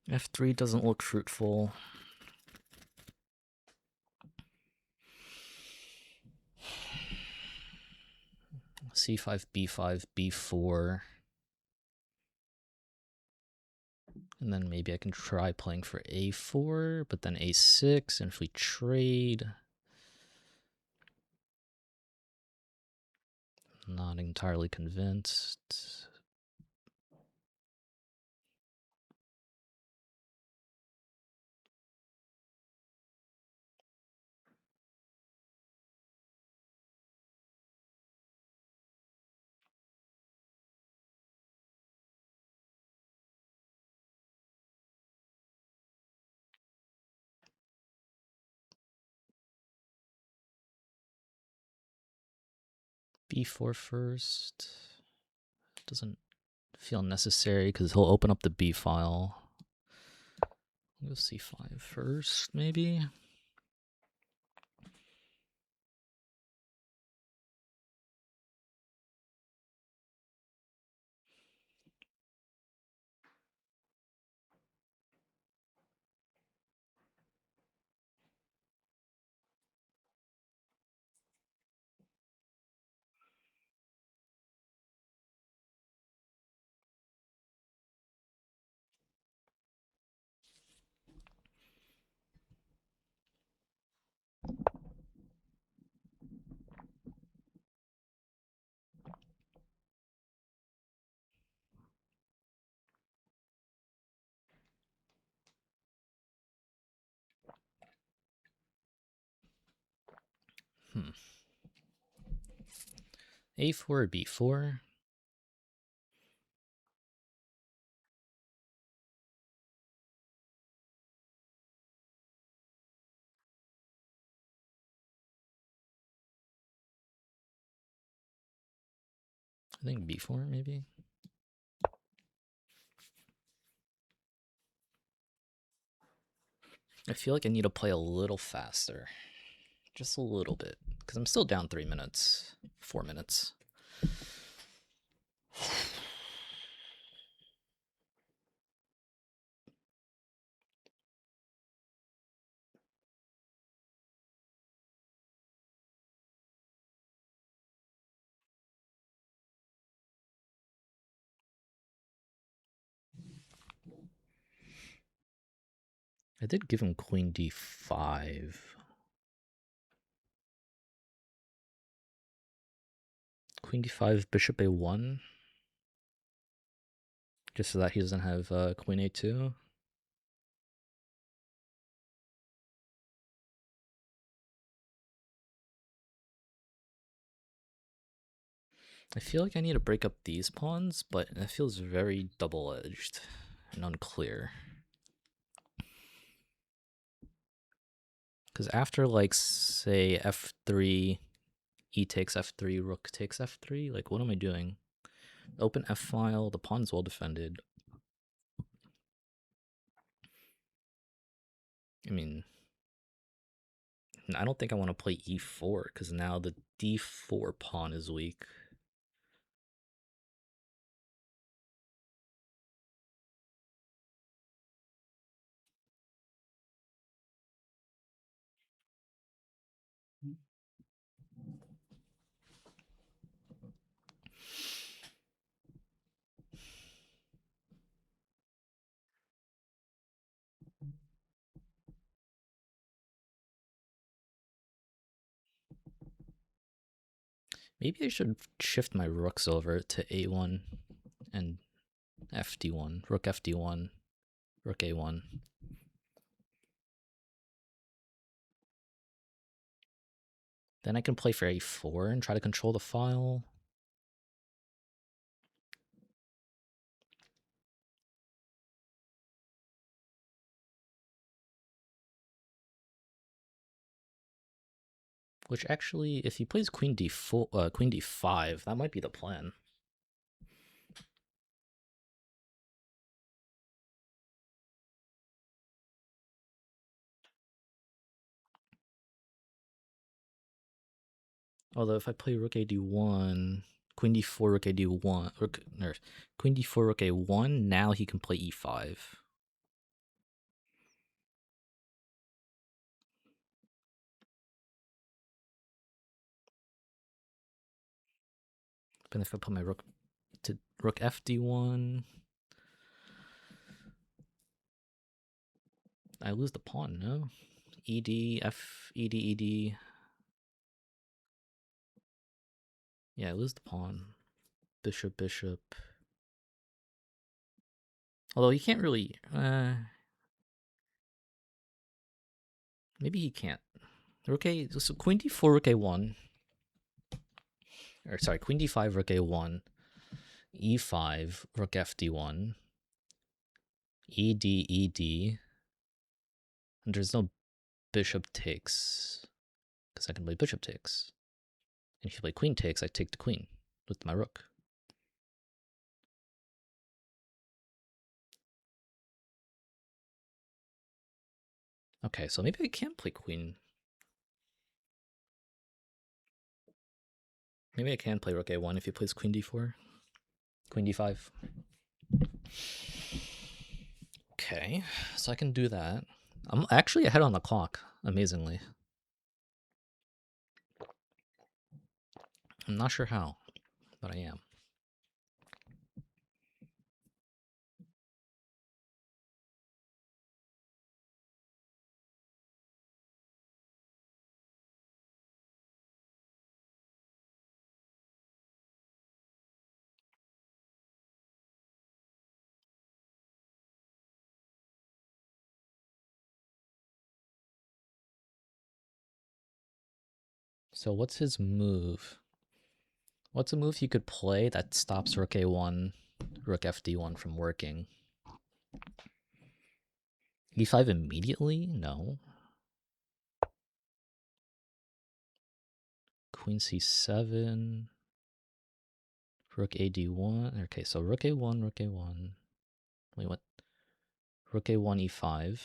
f3 doesn't look fruitful. c5 b5 b4. And then maybe I can try playing for a4, but then a6, and if we trade, not entirely convinced. b4 first. Doesn't feel necessary because he'll open up the b file. I'll go c5 first, maybe. A4 or B4? I think B4 maybe. I feel like I need to play a little faster. Just a little bit. Because I'm still down 3 minutes. 4 minutes. I did give him queen d5. Queen d5, bishop a1. Just so that he doesn't have queen a2. I feel like I need to break up these pawns, but it feels very double-edged and unclear. Because after, like, say, f3, e takes f3, rook takes f3, like, what am I doing? Open f-file, the pawn's well defended. I mean, I don't think I want to play e4, because now the d4 pawn is weak. Maybe I should shift my rooks over to a1 and fd1, rook fd1, rook a1. Then I can play for a4 and try to control the file. Which actually, if he plays queen d4, queen d5, that might be the plan. Although if I play rook ad1, queen d4, rook ad1, queen d4, rook a1, now he can play e5. But if I put my rook to rook fd1, I lose the pawn, no? ed, f, ed, ed. Yeah, I lose the pawn. Bishop, bishop. Although he can't really... maybe he can't. Rook a... So queen d4, rook a1. Or sorry, queen d5, rook a1. e5, rook fd1. ed, ed. And there's no bishop takes. Because I can play bishop takes. And if you play queen takes, I take the queen with my rook. Okay, so maybe I can play queen. Maybe I can play rook a1 if he plays queen d4. Queen d5. Okay, so I can do that. I'm actually ahead on the clock, amazingly. I'm not sure how, but I am. So what's his move? What's a move you could play that stops rook a1, rook fd1 from working? e5 immediately? No. Queen c7, rook ad1. Okay, so rook a1, rook a1. Wait, what? Rook a1, e5.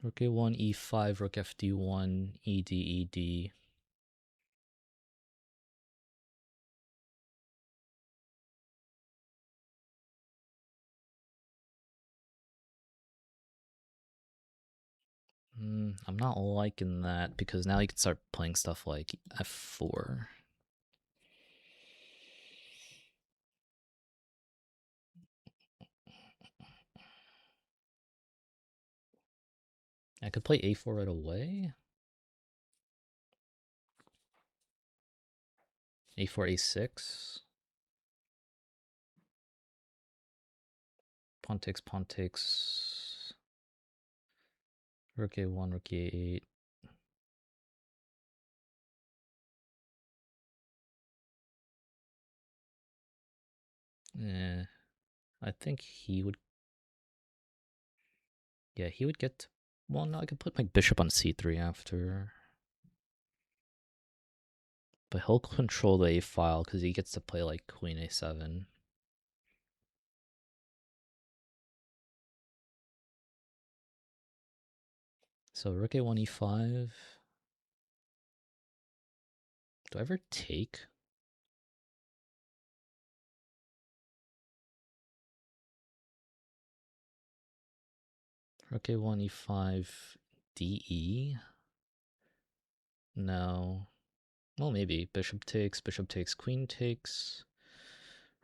Rook a1, e5, rook fd1, ed, ed. I'm not liking that because now you can start playing stuff like f4. I could play a4 right away. a4, a6. Pawn takes, pawn takes. Rook a1, rook a8. Yeah, I think he would. Yeah, he would get. Well, no, I could put my bishop on c3 after. But he'll control the a file because he gets to play like queen a7. So rook a1, e5. Do I ever take? Rook a1, e5, de? No. Well, maybe. Bishop takes, queen takes.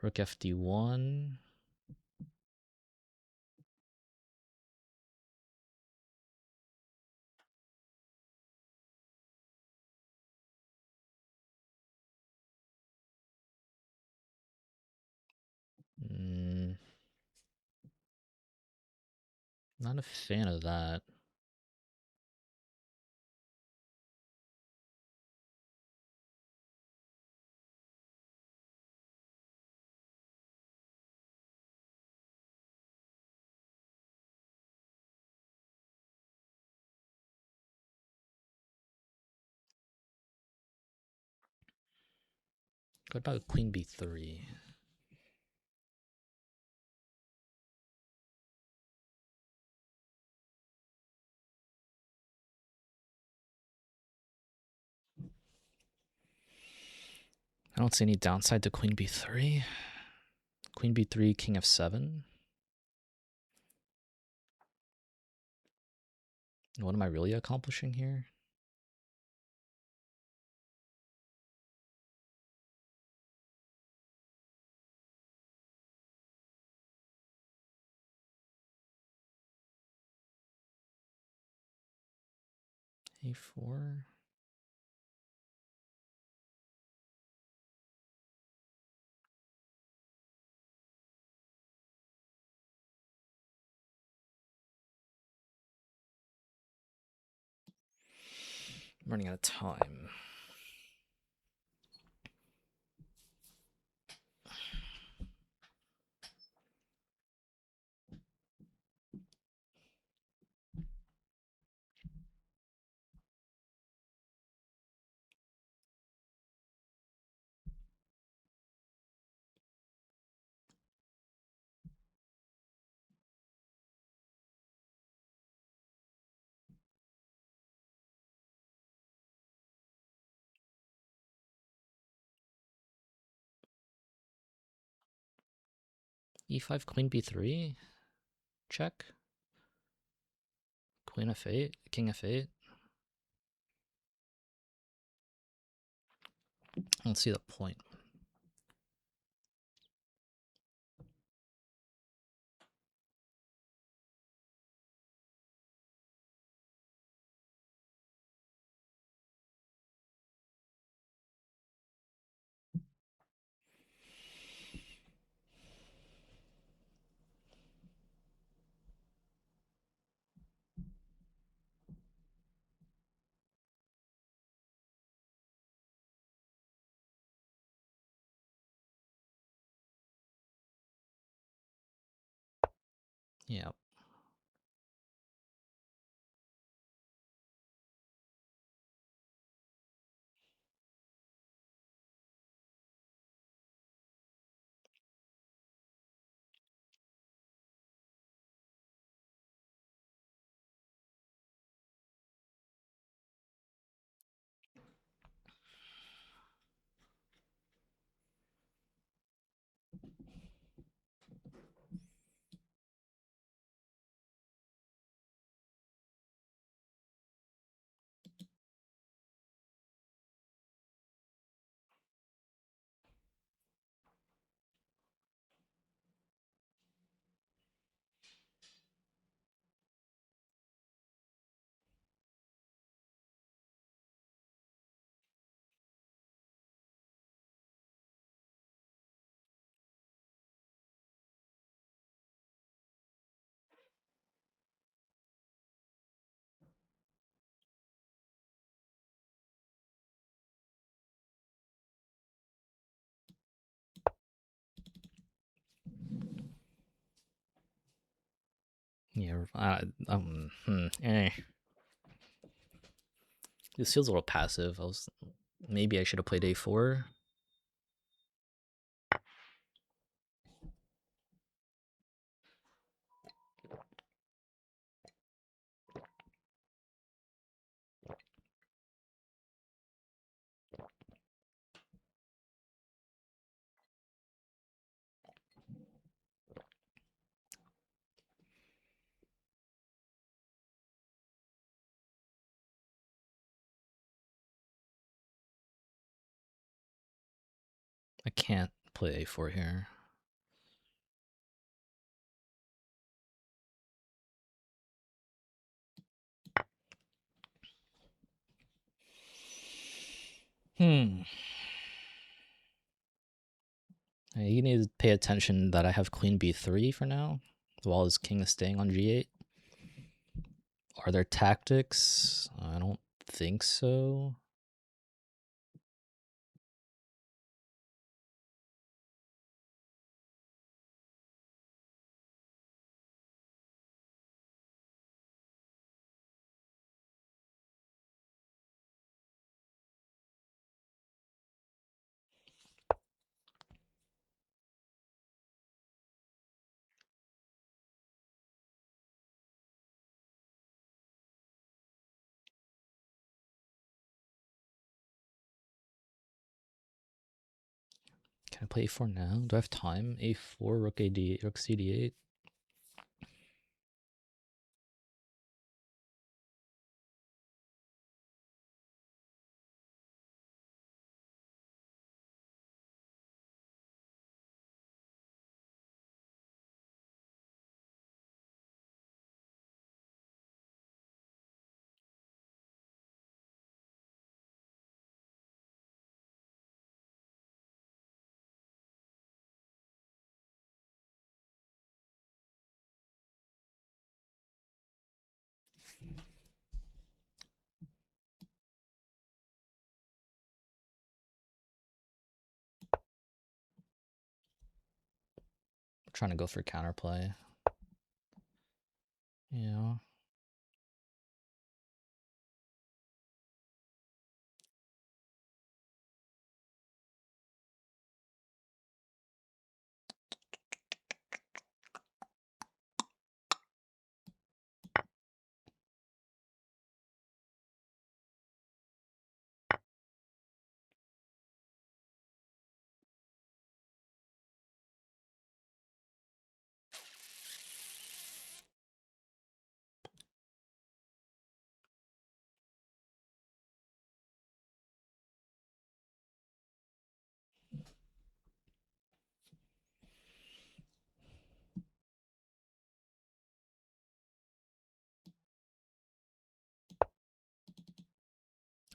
Rook fd1. Not a fan of that. What about queen b3? I don't see any downside to queen b3. Queen b3, king f7. What am I really accomplishing here? a4. I'm running out of time. e5, queen b3. Check. Queen f8, king f8. I don't see the point. Yeah. Yeah. This feels a little passive. Maybe I should have played a4. I can't play a4 here. You need to pay attention that I have queen b3 for now, while his king is staying on g8. Are there tactics? I don't think so. Can I play a4 now? Do I have time? a4, rook ad, rook cd8. I'm trying to go for counterplay. Yeah.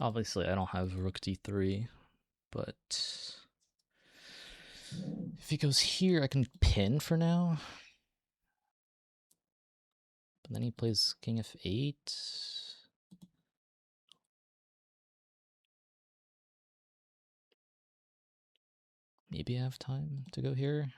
Obviously, I don't have rook d3, but if he goes here, I can pin for now. But then he plays king f8. Maybe I have time to go here.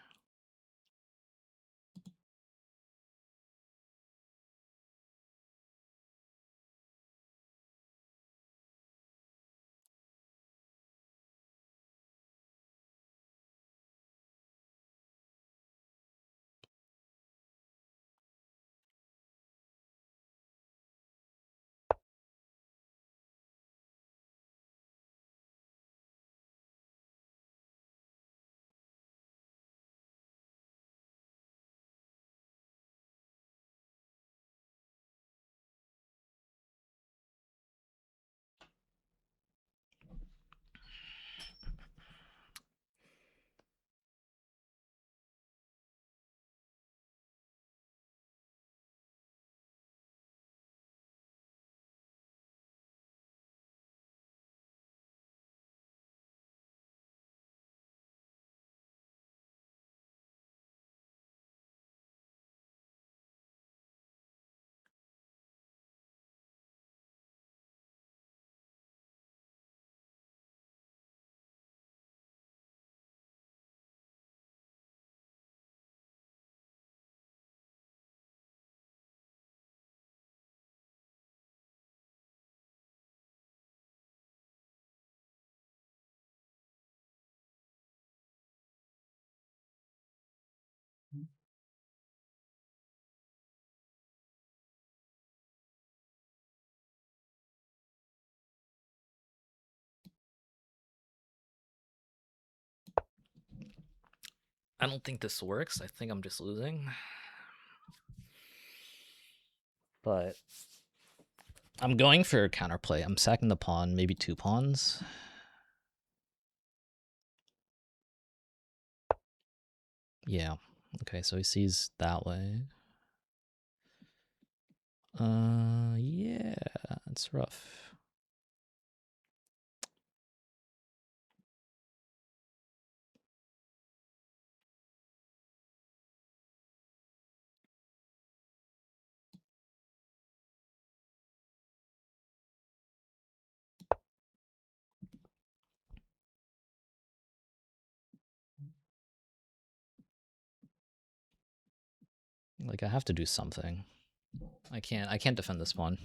I don't think this works. I think I'm just losing. But I'm going for a counterplay. I'm sacking the pawn, maybe 2 pawns. Yeah. Okay, so he sees that way. Yeah, it's rough. Like, I have to do something. I can't defend this pawn.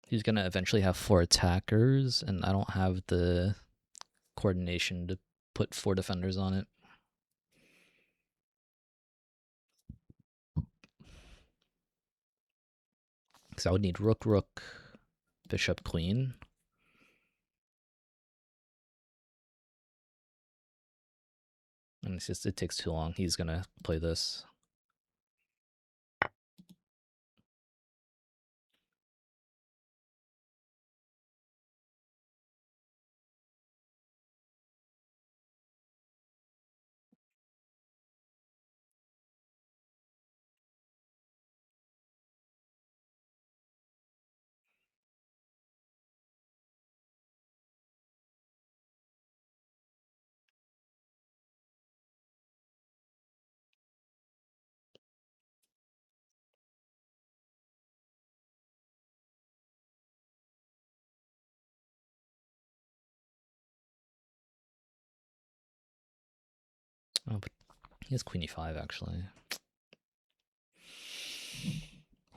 He's gonna eventually have 4 attackers, and I don't have the coordination to put 4 defenders on it. Because I would need rook, rook, bishop, queen. And it's just, it takes too long. He's gonna play this. Oh, but he has queen e5, actually.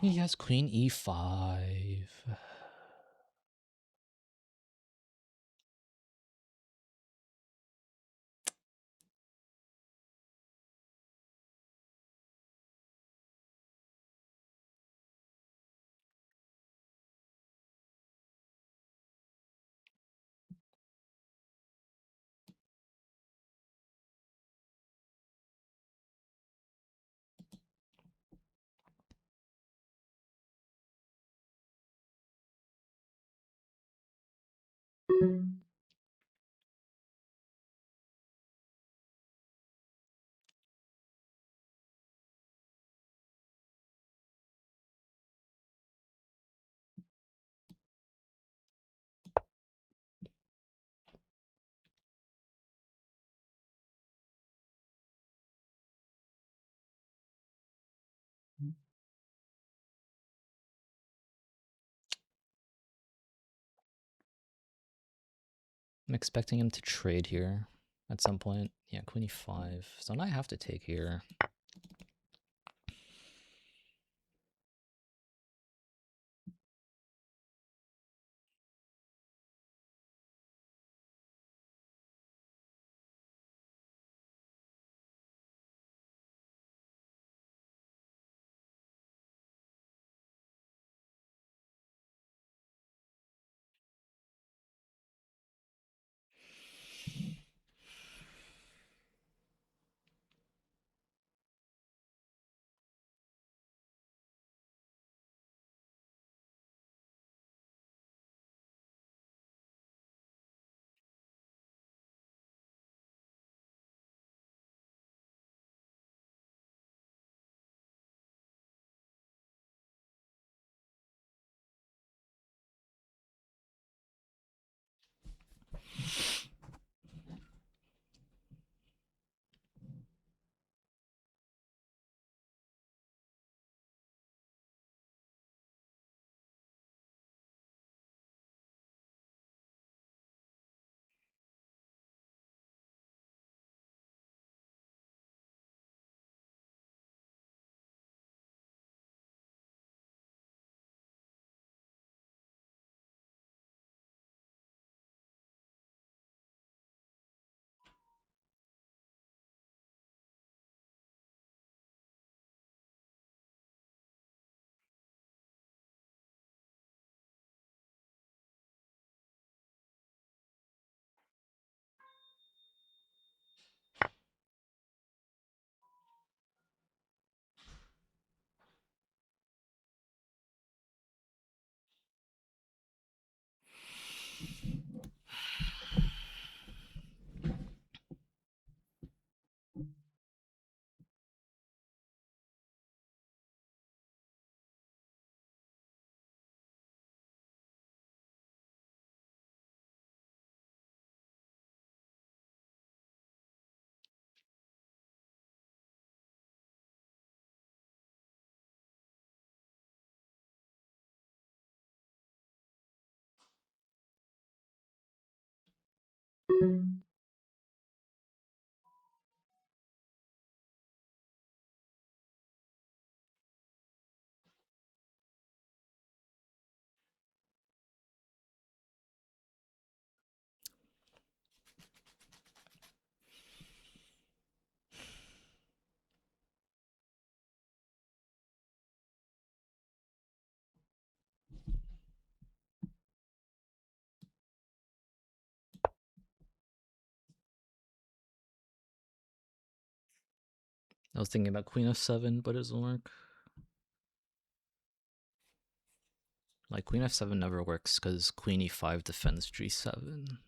He has queen e5. I'm expecting him to trade here at some point. Yeah, queen e5. So now I have to take here. I was thinking about queen f7, but it doesn't work. Like, queen f7 never works because queen e5 defends g7.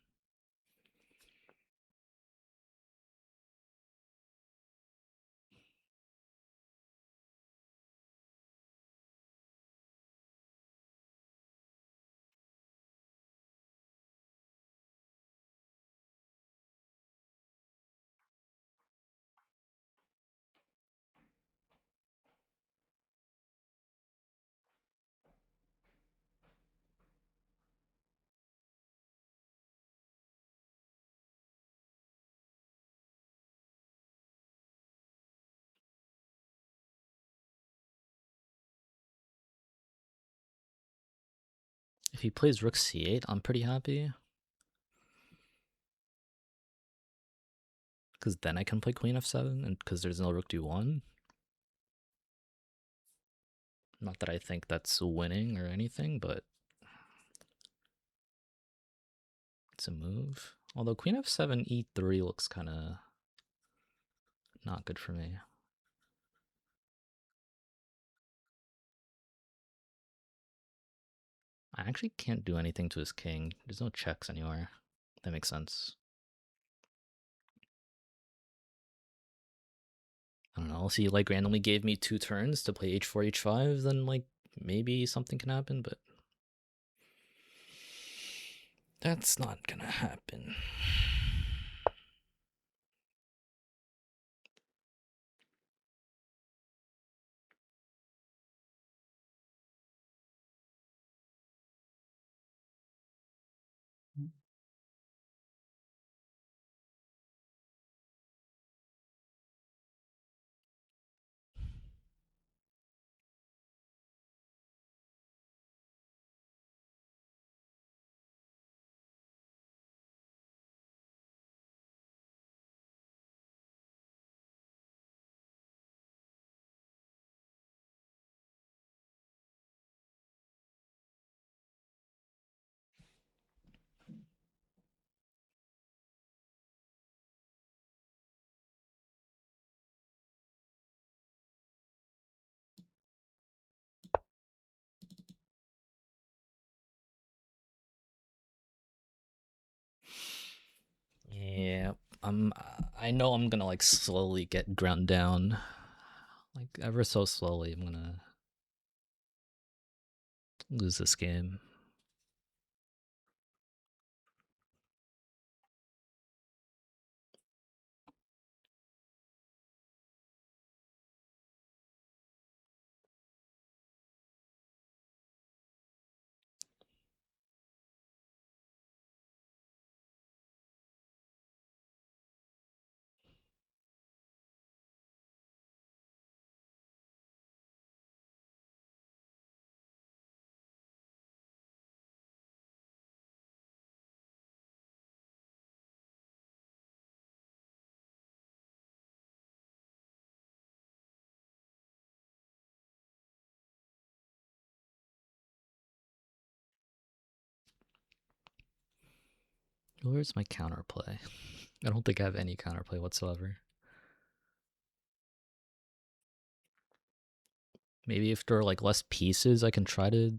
If he plays rook c8, I'm pretty happy. Because then I can play queen f7, and because there's no rook d1. Not that I think that's winning or anything, but it's a move. Although queen f7, e3 looks kind of not good for me. I actually can't do anything to his king. There's no checks anywhere. That makes sense. I don't know. Unless he like randomly gave me 2 turns to play h4, h5, then like maybe something can happen, but that's not gonna happen. Yeah, I know I'm gonna like slowly get ground down, like ever so slowly. I'm gonna lose this game. Where's my counterplay? I don't think I have any counterplay whatsoever. Maybe if there are like less pieces, I can try to.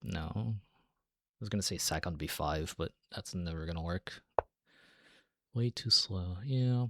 No, I was gonna say sack on b5, but that's never gonna work. Way too slow. Yeah.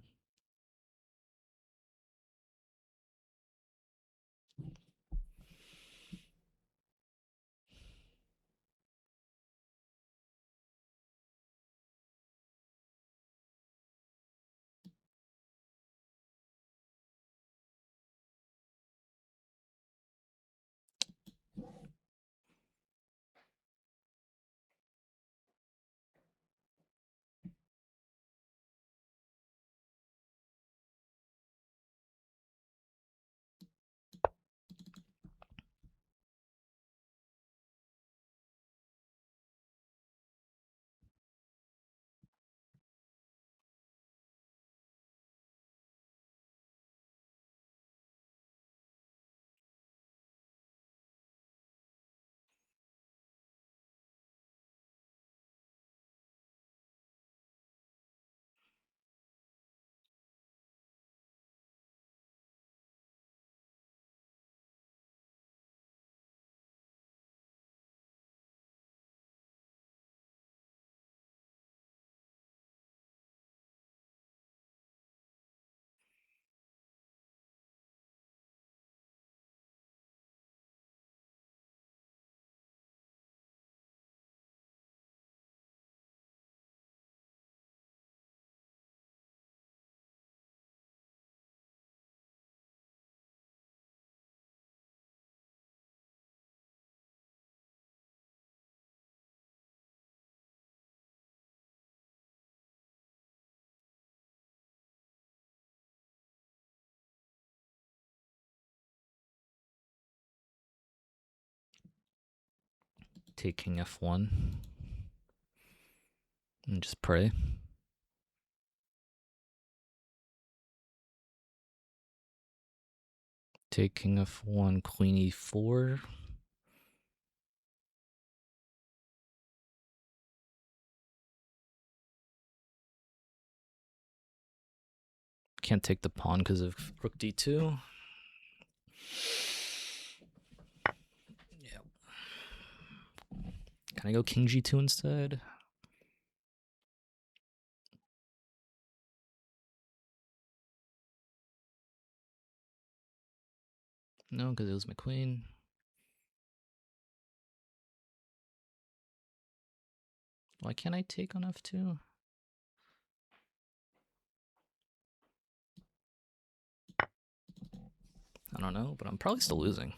Take king f1. And just pray. Take king f1, queen e4. Can't take the pawn because of rook d2. Yeah. Can I go king g2 instead? No, because it was my queen. Why can't I take on f2? I don't know, but I'm probably still losing.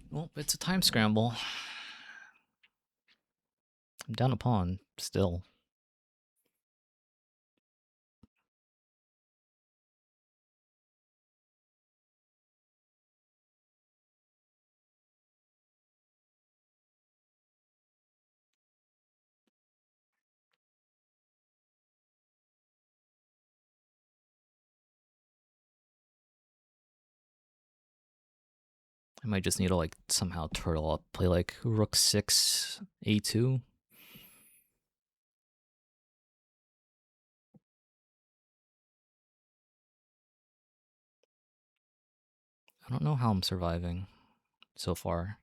Well, it's a time scramble. I'm down a pawn, still. I might just need to like somehow turtle up, play like rook 6, a2. I don't know how I'm surviving so far.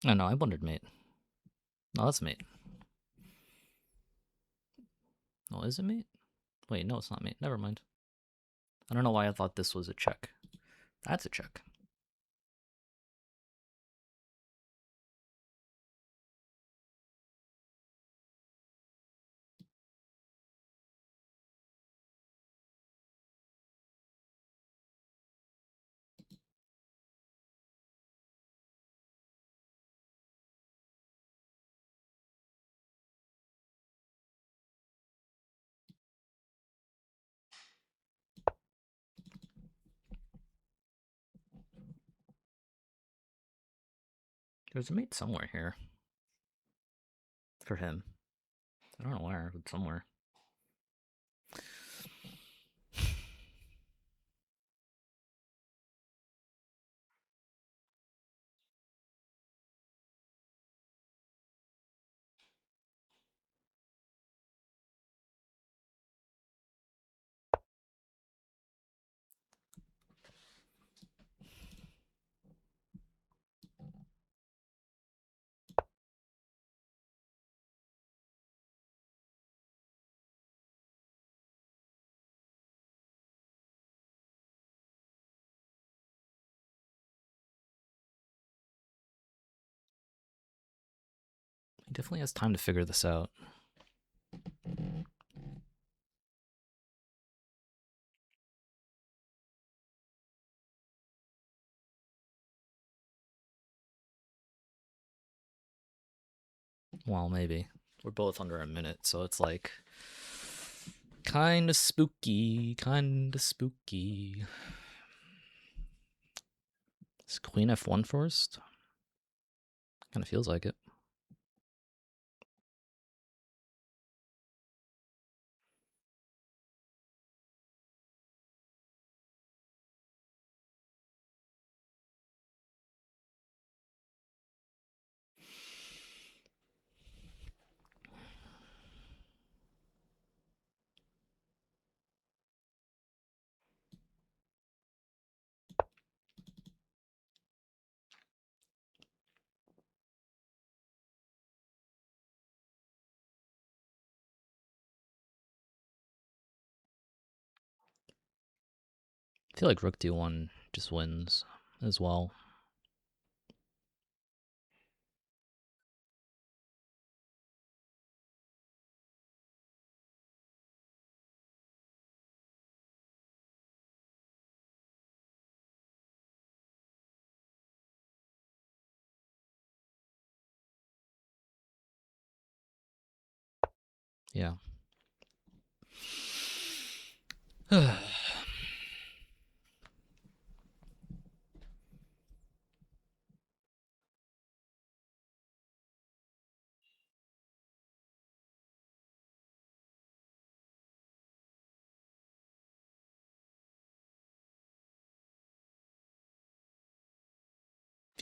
Oh no, I wondered mate. No, that's mate. Oh, is it mate? Wait, no, it's not mate. Never mind. I don't know why I thought this was a check. That's a check. There's a mate somewhere here. For him. I don't know where, but somewhere. He definitely has time to figure this out. Well, maybe. We're both under a minute, so it's like kind of spooky, kind of spooky. Is queen f1 first? Kind of feels like it. I feel like rook d1 just wins as well. Yeah.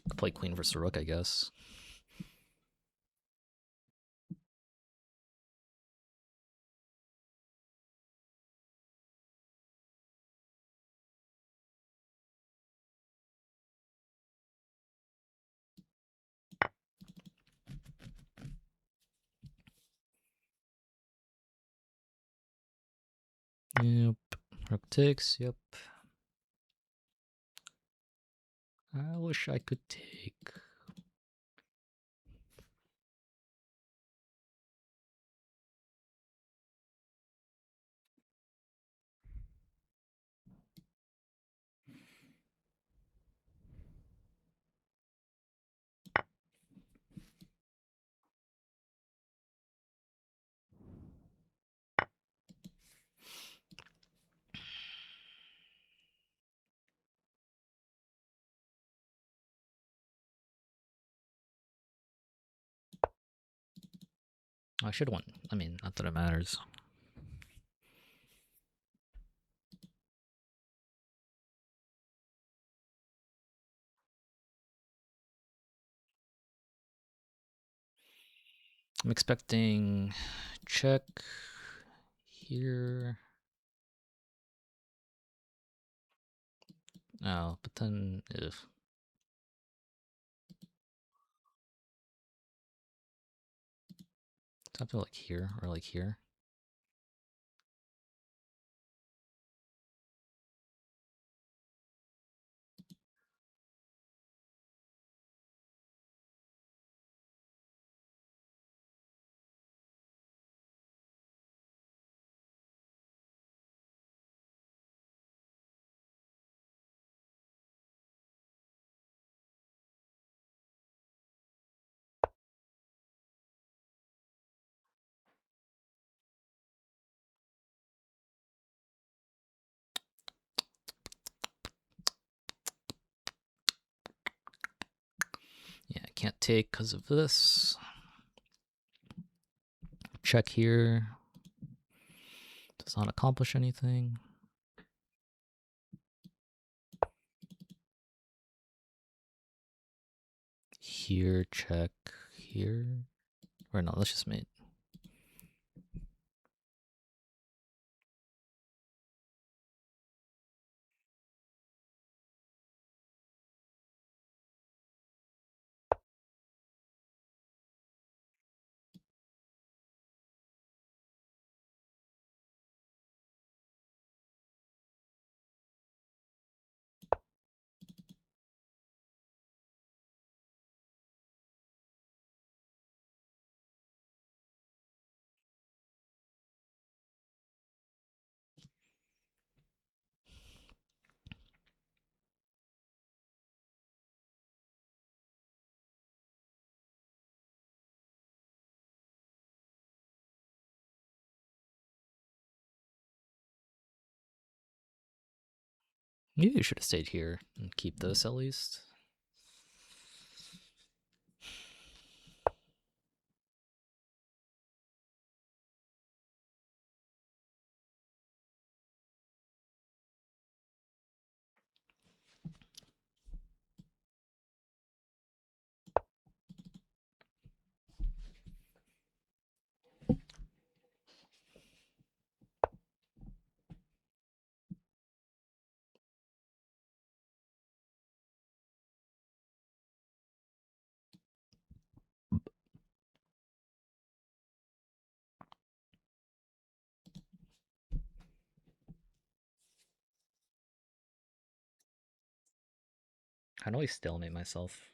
Could play queen versus rook, I guess. Yep. Rook takes, yep. I wish I could take. I should have won. I mean, not that it matters. I'm expecting check here. Oh, but then if something like here or like here. Yeah, I can't take because of this. Check here. Does not accomplish anything. Here, check here. Or no, let's just mate. Maybe you should have stayed here and keep this at least. How do I stalemate myself?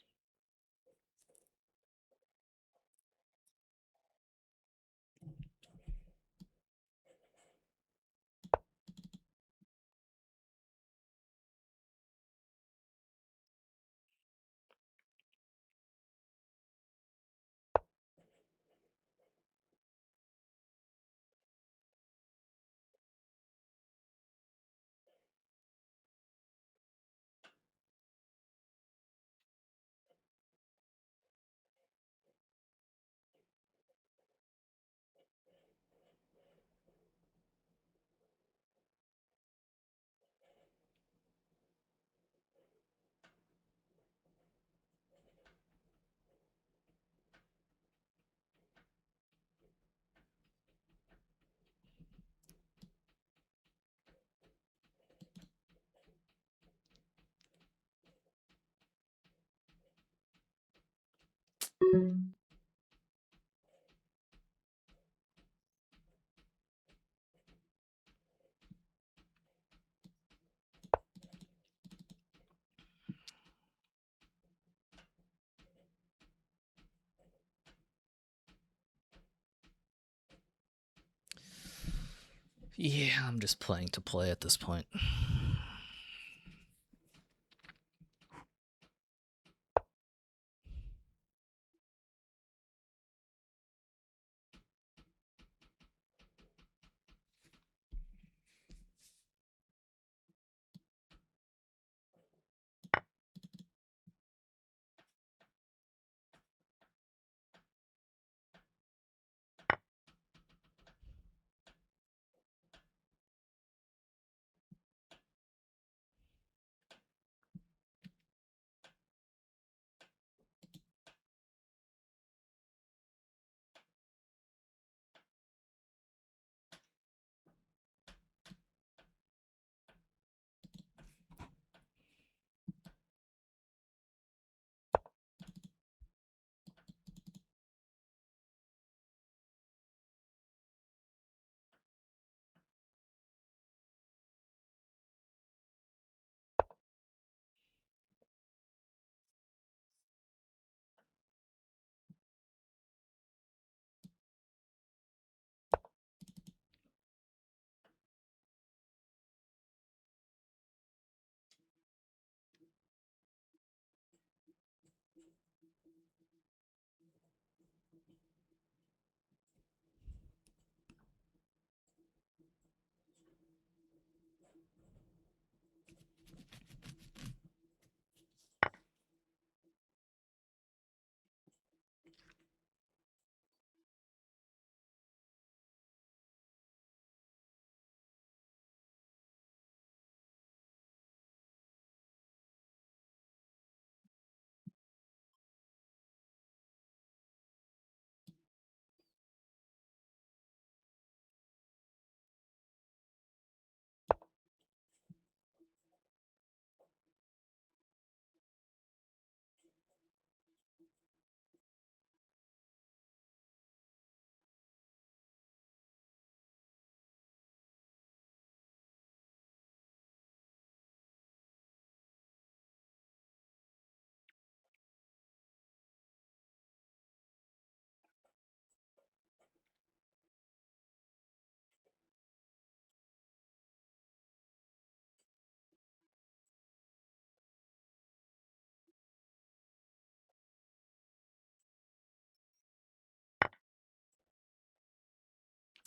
Yeah, I'm just playing to play at this point.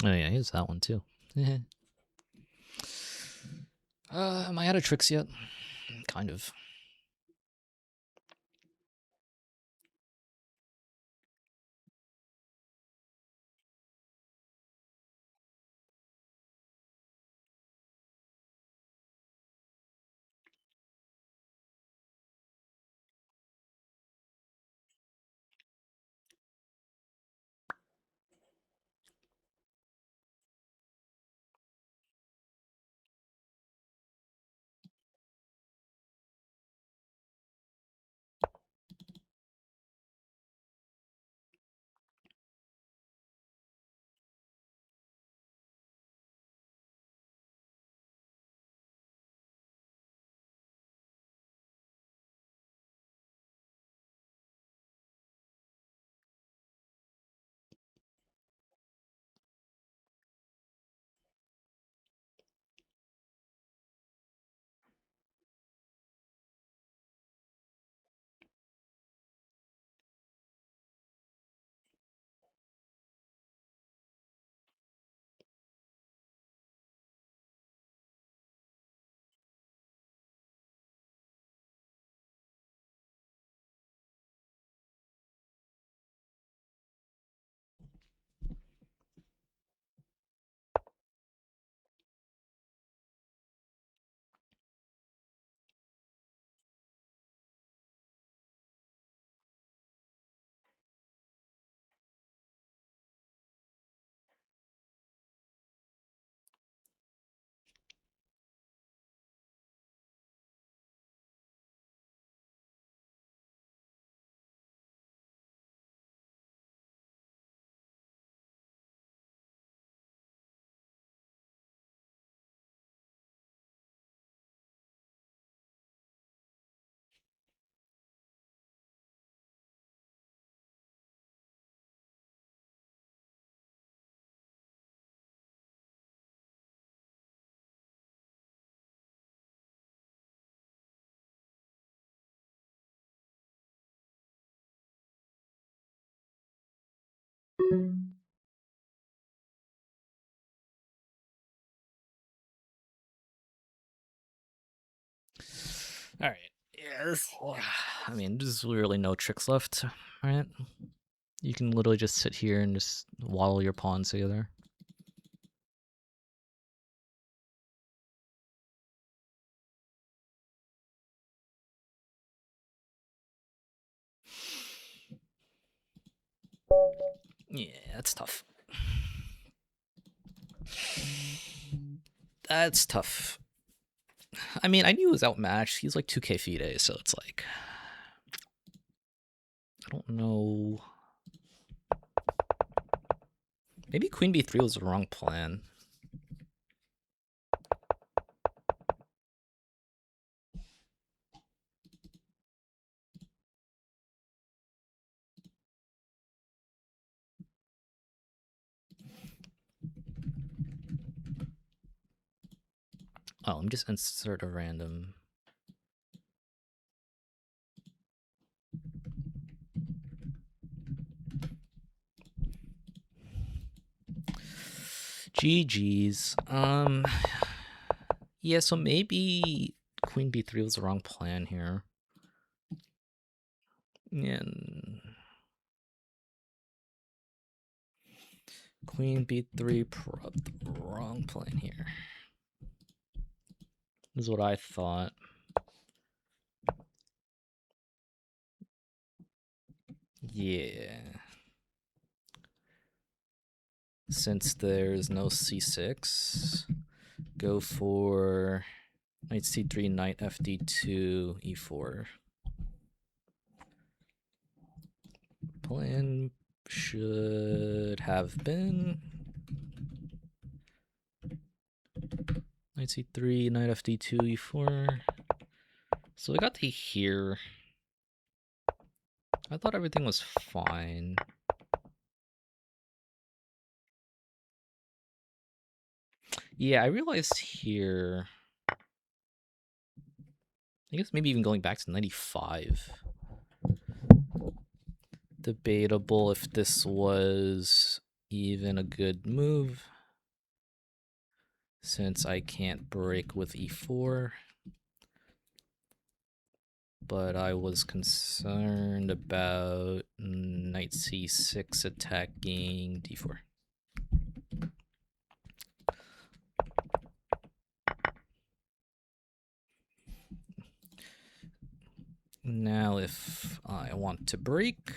Oh yeah, here's that one too. Am I out of tricks yet? Kind of. All right. Yes. I mean, there's really no tricks left, right? You can literally just sit here and just waddle your pawns together. Yeah, that's tough. That's tough. I mean, I knew he was outmatched. He's like 2k FIDE, so it's like, I don't know. Maybe Queen B3 was the wrong plan. Oh, let me just insert a random. GG's. Yeah, so maybe Queen B3 was the wrong plan here. And Queen B3 probably the wrong plan here. This is what I thought. Yeah. Since there's no c6, go for knight c3, knight fd2, e4. Plan should have been knight c3, knight fd2, e4. So we got to here. I thought everything was fine. Yeah, I realized here, I guess maybe even going back to 95. Debatable if this was even a good move. since I can't break with e4. But I was concerned about knight c6 attacking d4. Now if I want to break,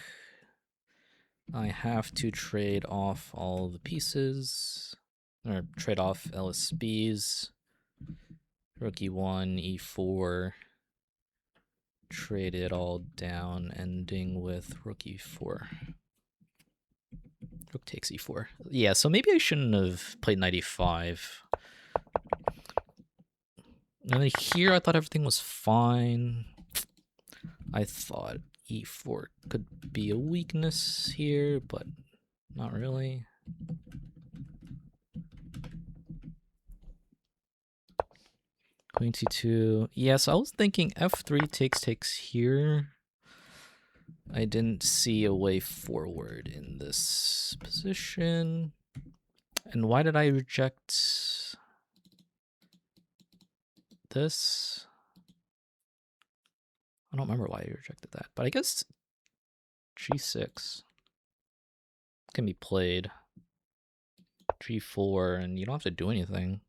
I have to trade off all the pieces, or trade off LSBs, rook e1, e4, trade it all down, ending with rook e4. Rook takes e4. Yeah, so maybe I shouldn't have played knight e5. And then here I thought everything was fine. I thought e4 could be a weakness here, but not really. Queen c2. Yeah, so I was thinking f3 takes here. I didn't see a way forward in this position. And why did I reject this? I don't remember why I rejected that, but I guess g6 can be played. g4, and you don't have to do anything.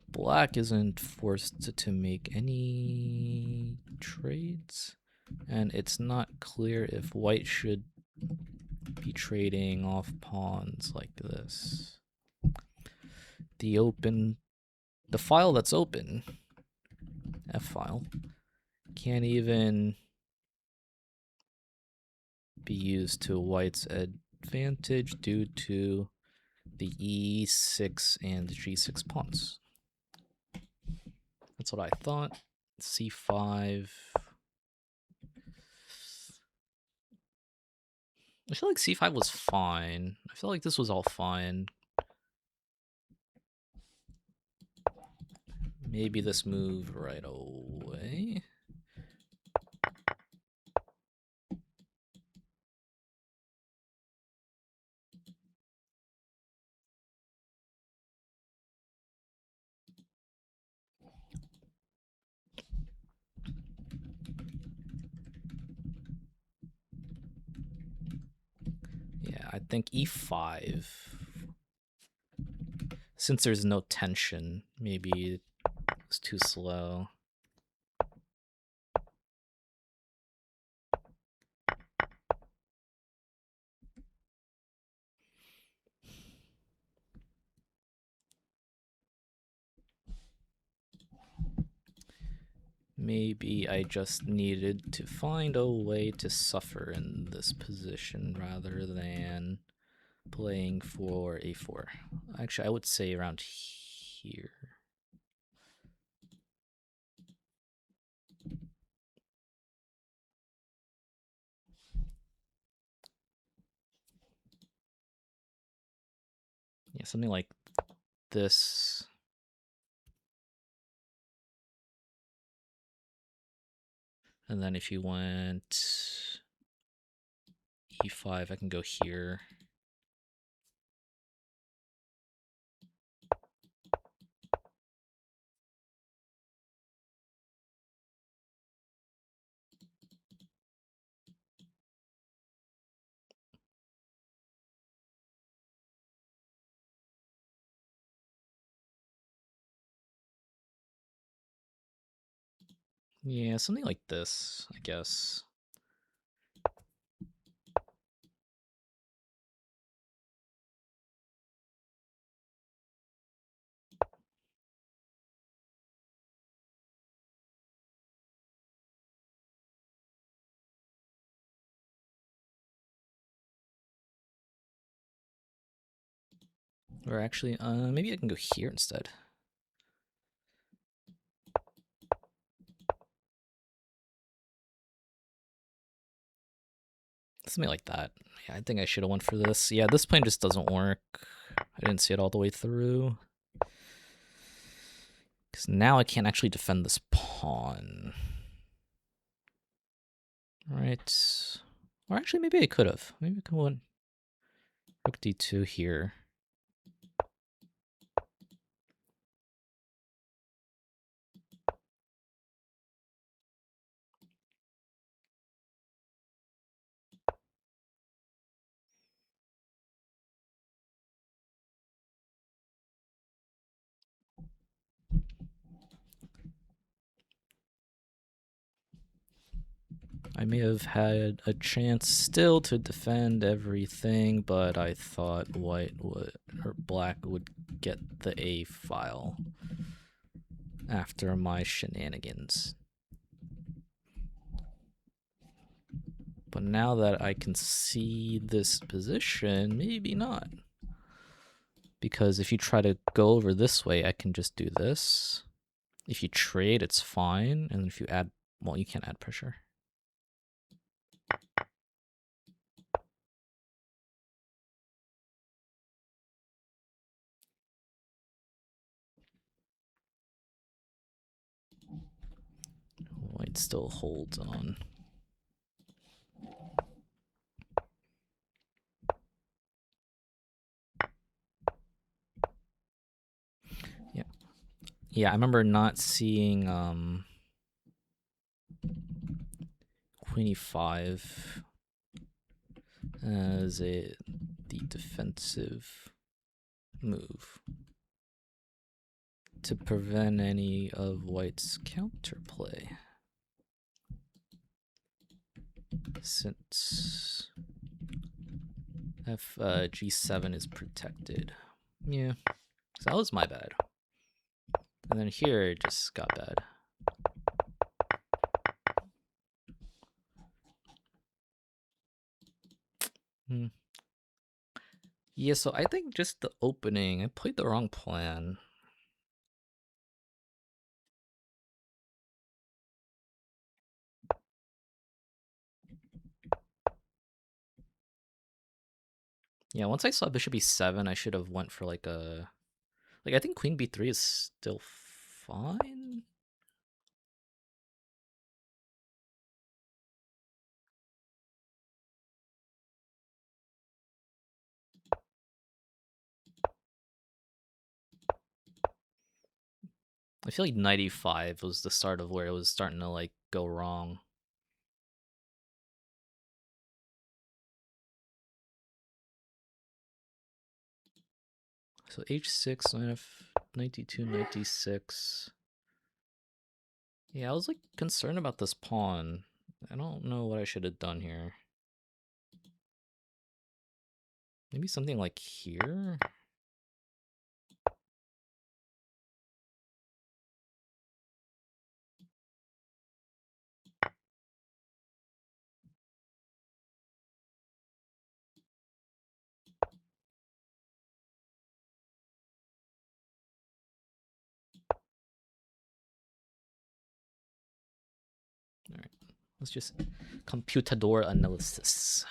Black isn't forced to make any trades, and it's not clear if white should be trading off pawns like this. The file that's open, F file, can't even be used to white's advantage due to the e6 and g6 pawns. That's what I thought. c5. I feel like c5 was fine. I feel like this was all fine. Maybe this move right away. Yeah, I think e5. Since there's no tension, maybe it's too slow. Maybe I just needed to find a way to suffer in this position rather than playing for a4. Actually, I would say around here. Yeah, something like this. And then if you went e5, I can go here. Yeah, something like this, I guess. Or actually, maybe I can go here instead. Something like that. Yeah, I think I should have went for this. Yeah, this plan just doesn't work. I didn't see it all the way through. Because now I can't actually defend this pawn. All right. Or actually, maybe I could have. Maybe I could have went Rook d2 here. I may have had a chance still to defend everything, but I thought white would, or black would get the A file after my shenanigans. But now that I can see this position, maybe not. Because if you try to go over this way, I can just do this. If you trade, it's fine. And if you add, well, you can't add pressure. White still holds on. Yeah. Yeah, I remember not seeing Queen e5 as the defensive move to prevent any of white's counterplay. Since G7 is protected. Yeah, so that was my bad. And then here it just got bad. Yeah, so I think just the opening, I played the wrong plan. Yeah, once I saw bishop e7, I should have went for like a... Like, I think queen b3 is still fine. I feel like knight e5 was the start of where it was starting to like go wrong. So h6, knight d2, knight d6. Yeah, I was like concerned about this pawn. I don't know what I should have done here. Maybe something like here? All right, let's just computador analysis.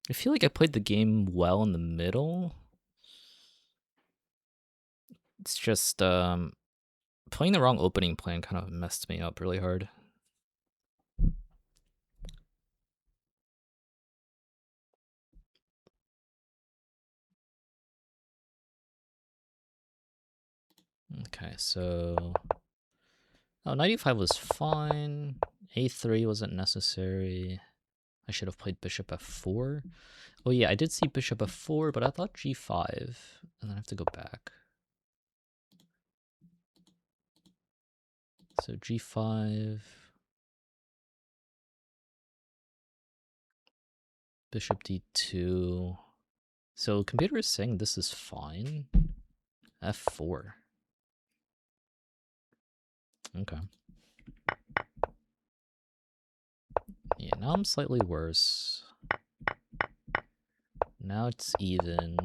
I feel like I played the game well in the middle. It's just playing the wrong opening plan kind of messed me up really hard. Okay, so knight e5 was fine. A3 wasn't necessary. I should have played bishop f4. Oh yeah, I did see bishop f4, but I thought g5, and then I have to go back. So g5, bishop d2. So computer is saying this is fine. f4. Okay. Yeah, now I'm slightly worse. Now it's even.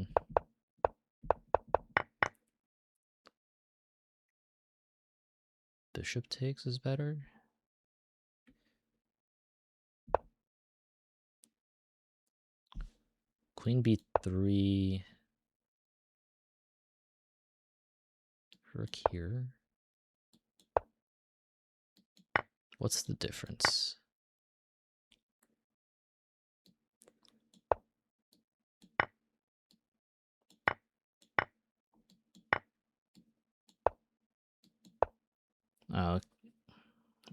Bishop takes is better. Queen b3. Rook here. What's the difference?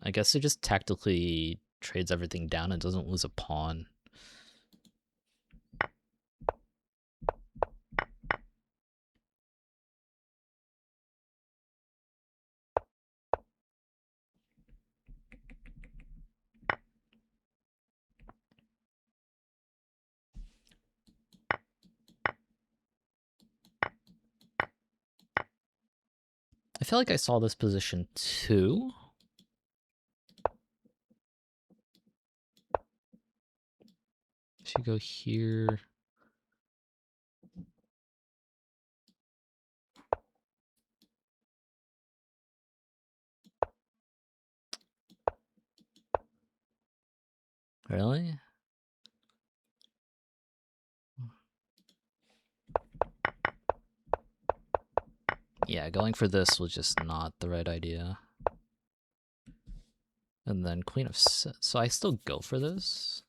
I guess it just tactically trades everything down and doesn't lose a pawn. I feel like I saw this position too. If you go here, really? Yeah, going for this was just not the right idea. And then queen of six. So I still go for this.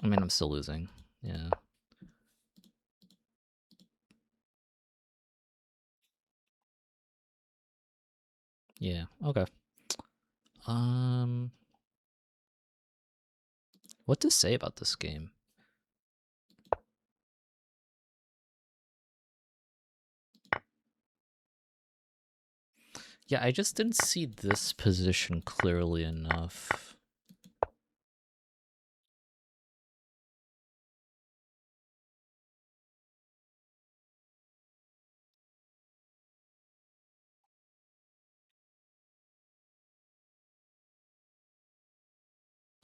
I mean, I'm still losing. Yeah. Yeah. Okay. What to say about this game? Yeah, I just didn't see this position clearly enough.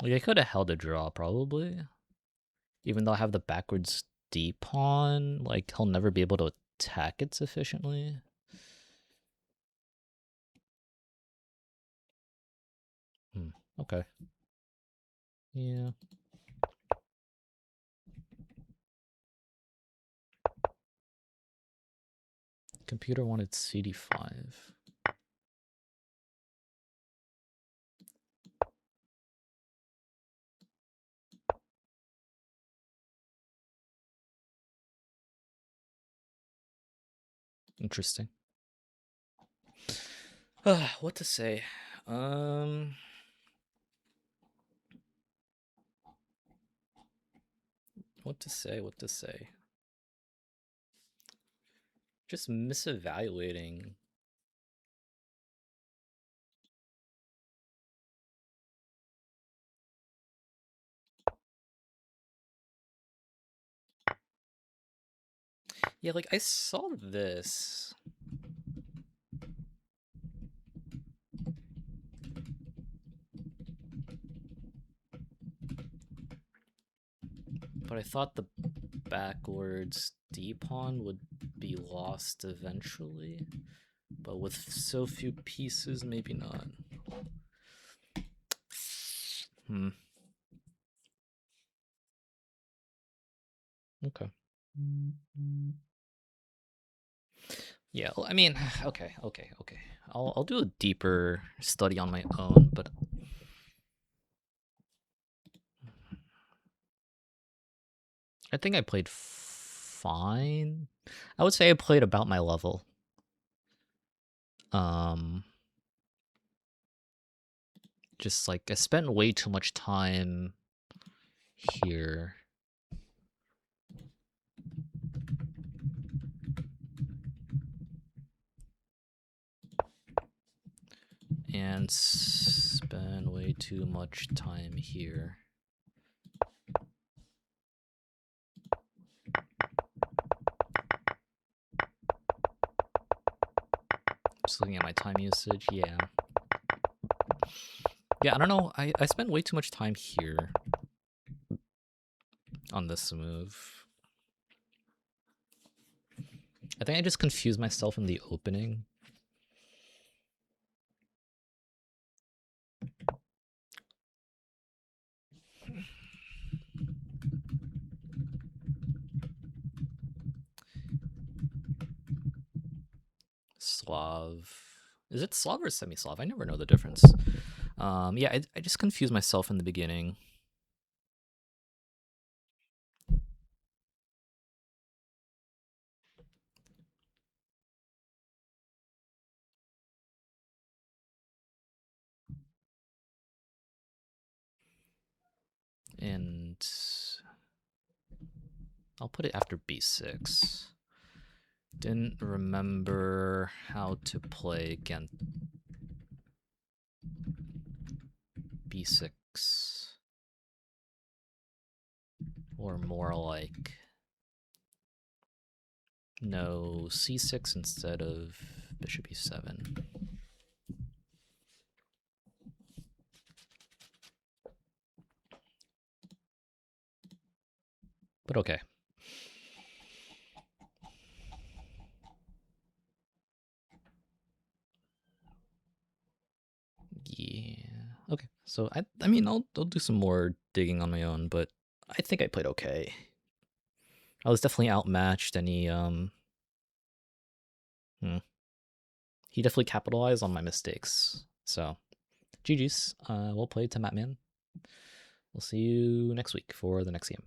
Like, I could have held a draw, probably. Even though I have the backwards D pawn, like, he'll never be able to attack it sufficiently. Okay. Yeah. Computer wanted CD5. Interesting. What to say? What to say? What to say? Just misevaluating. Yeah, like, I saw this. But I thought the backwards D pawn would be lost eventually. But with so few pieces, maybe not. Okay. Yeah, well, I mean, okay. I'll do a deeper study on my own, but I think I played fine. I would say I played about my level. Just like I spent way too much time here. And spend way too much time here. Just looking at my time usage, yeah. Yeah, I don't know. I spent way too much time here on this move. I think I just confused myself in the opening. Slav. Is it Slav or semi-Slav? I never know the difference. Yeah, I just confused myself in the beginning. And I'll put it after b6. Didn't remember how to play again. b6. Or more like, no, c6 instead of bishop e7. But okay. Yeah. Okay. So I mean I'll do some more digging on my own, but I think I played okay. I was definitely outmatched, and he definitely capitalized on my mistakes. So GG's. Well played to Mattman. We'll see you next week for the next game.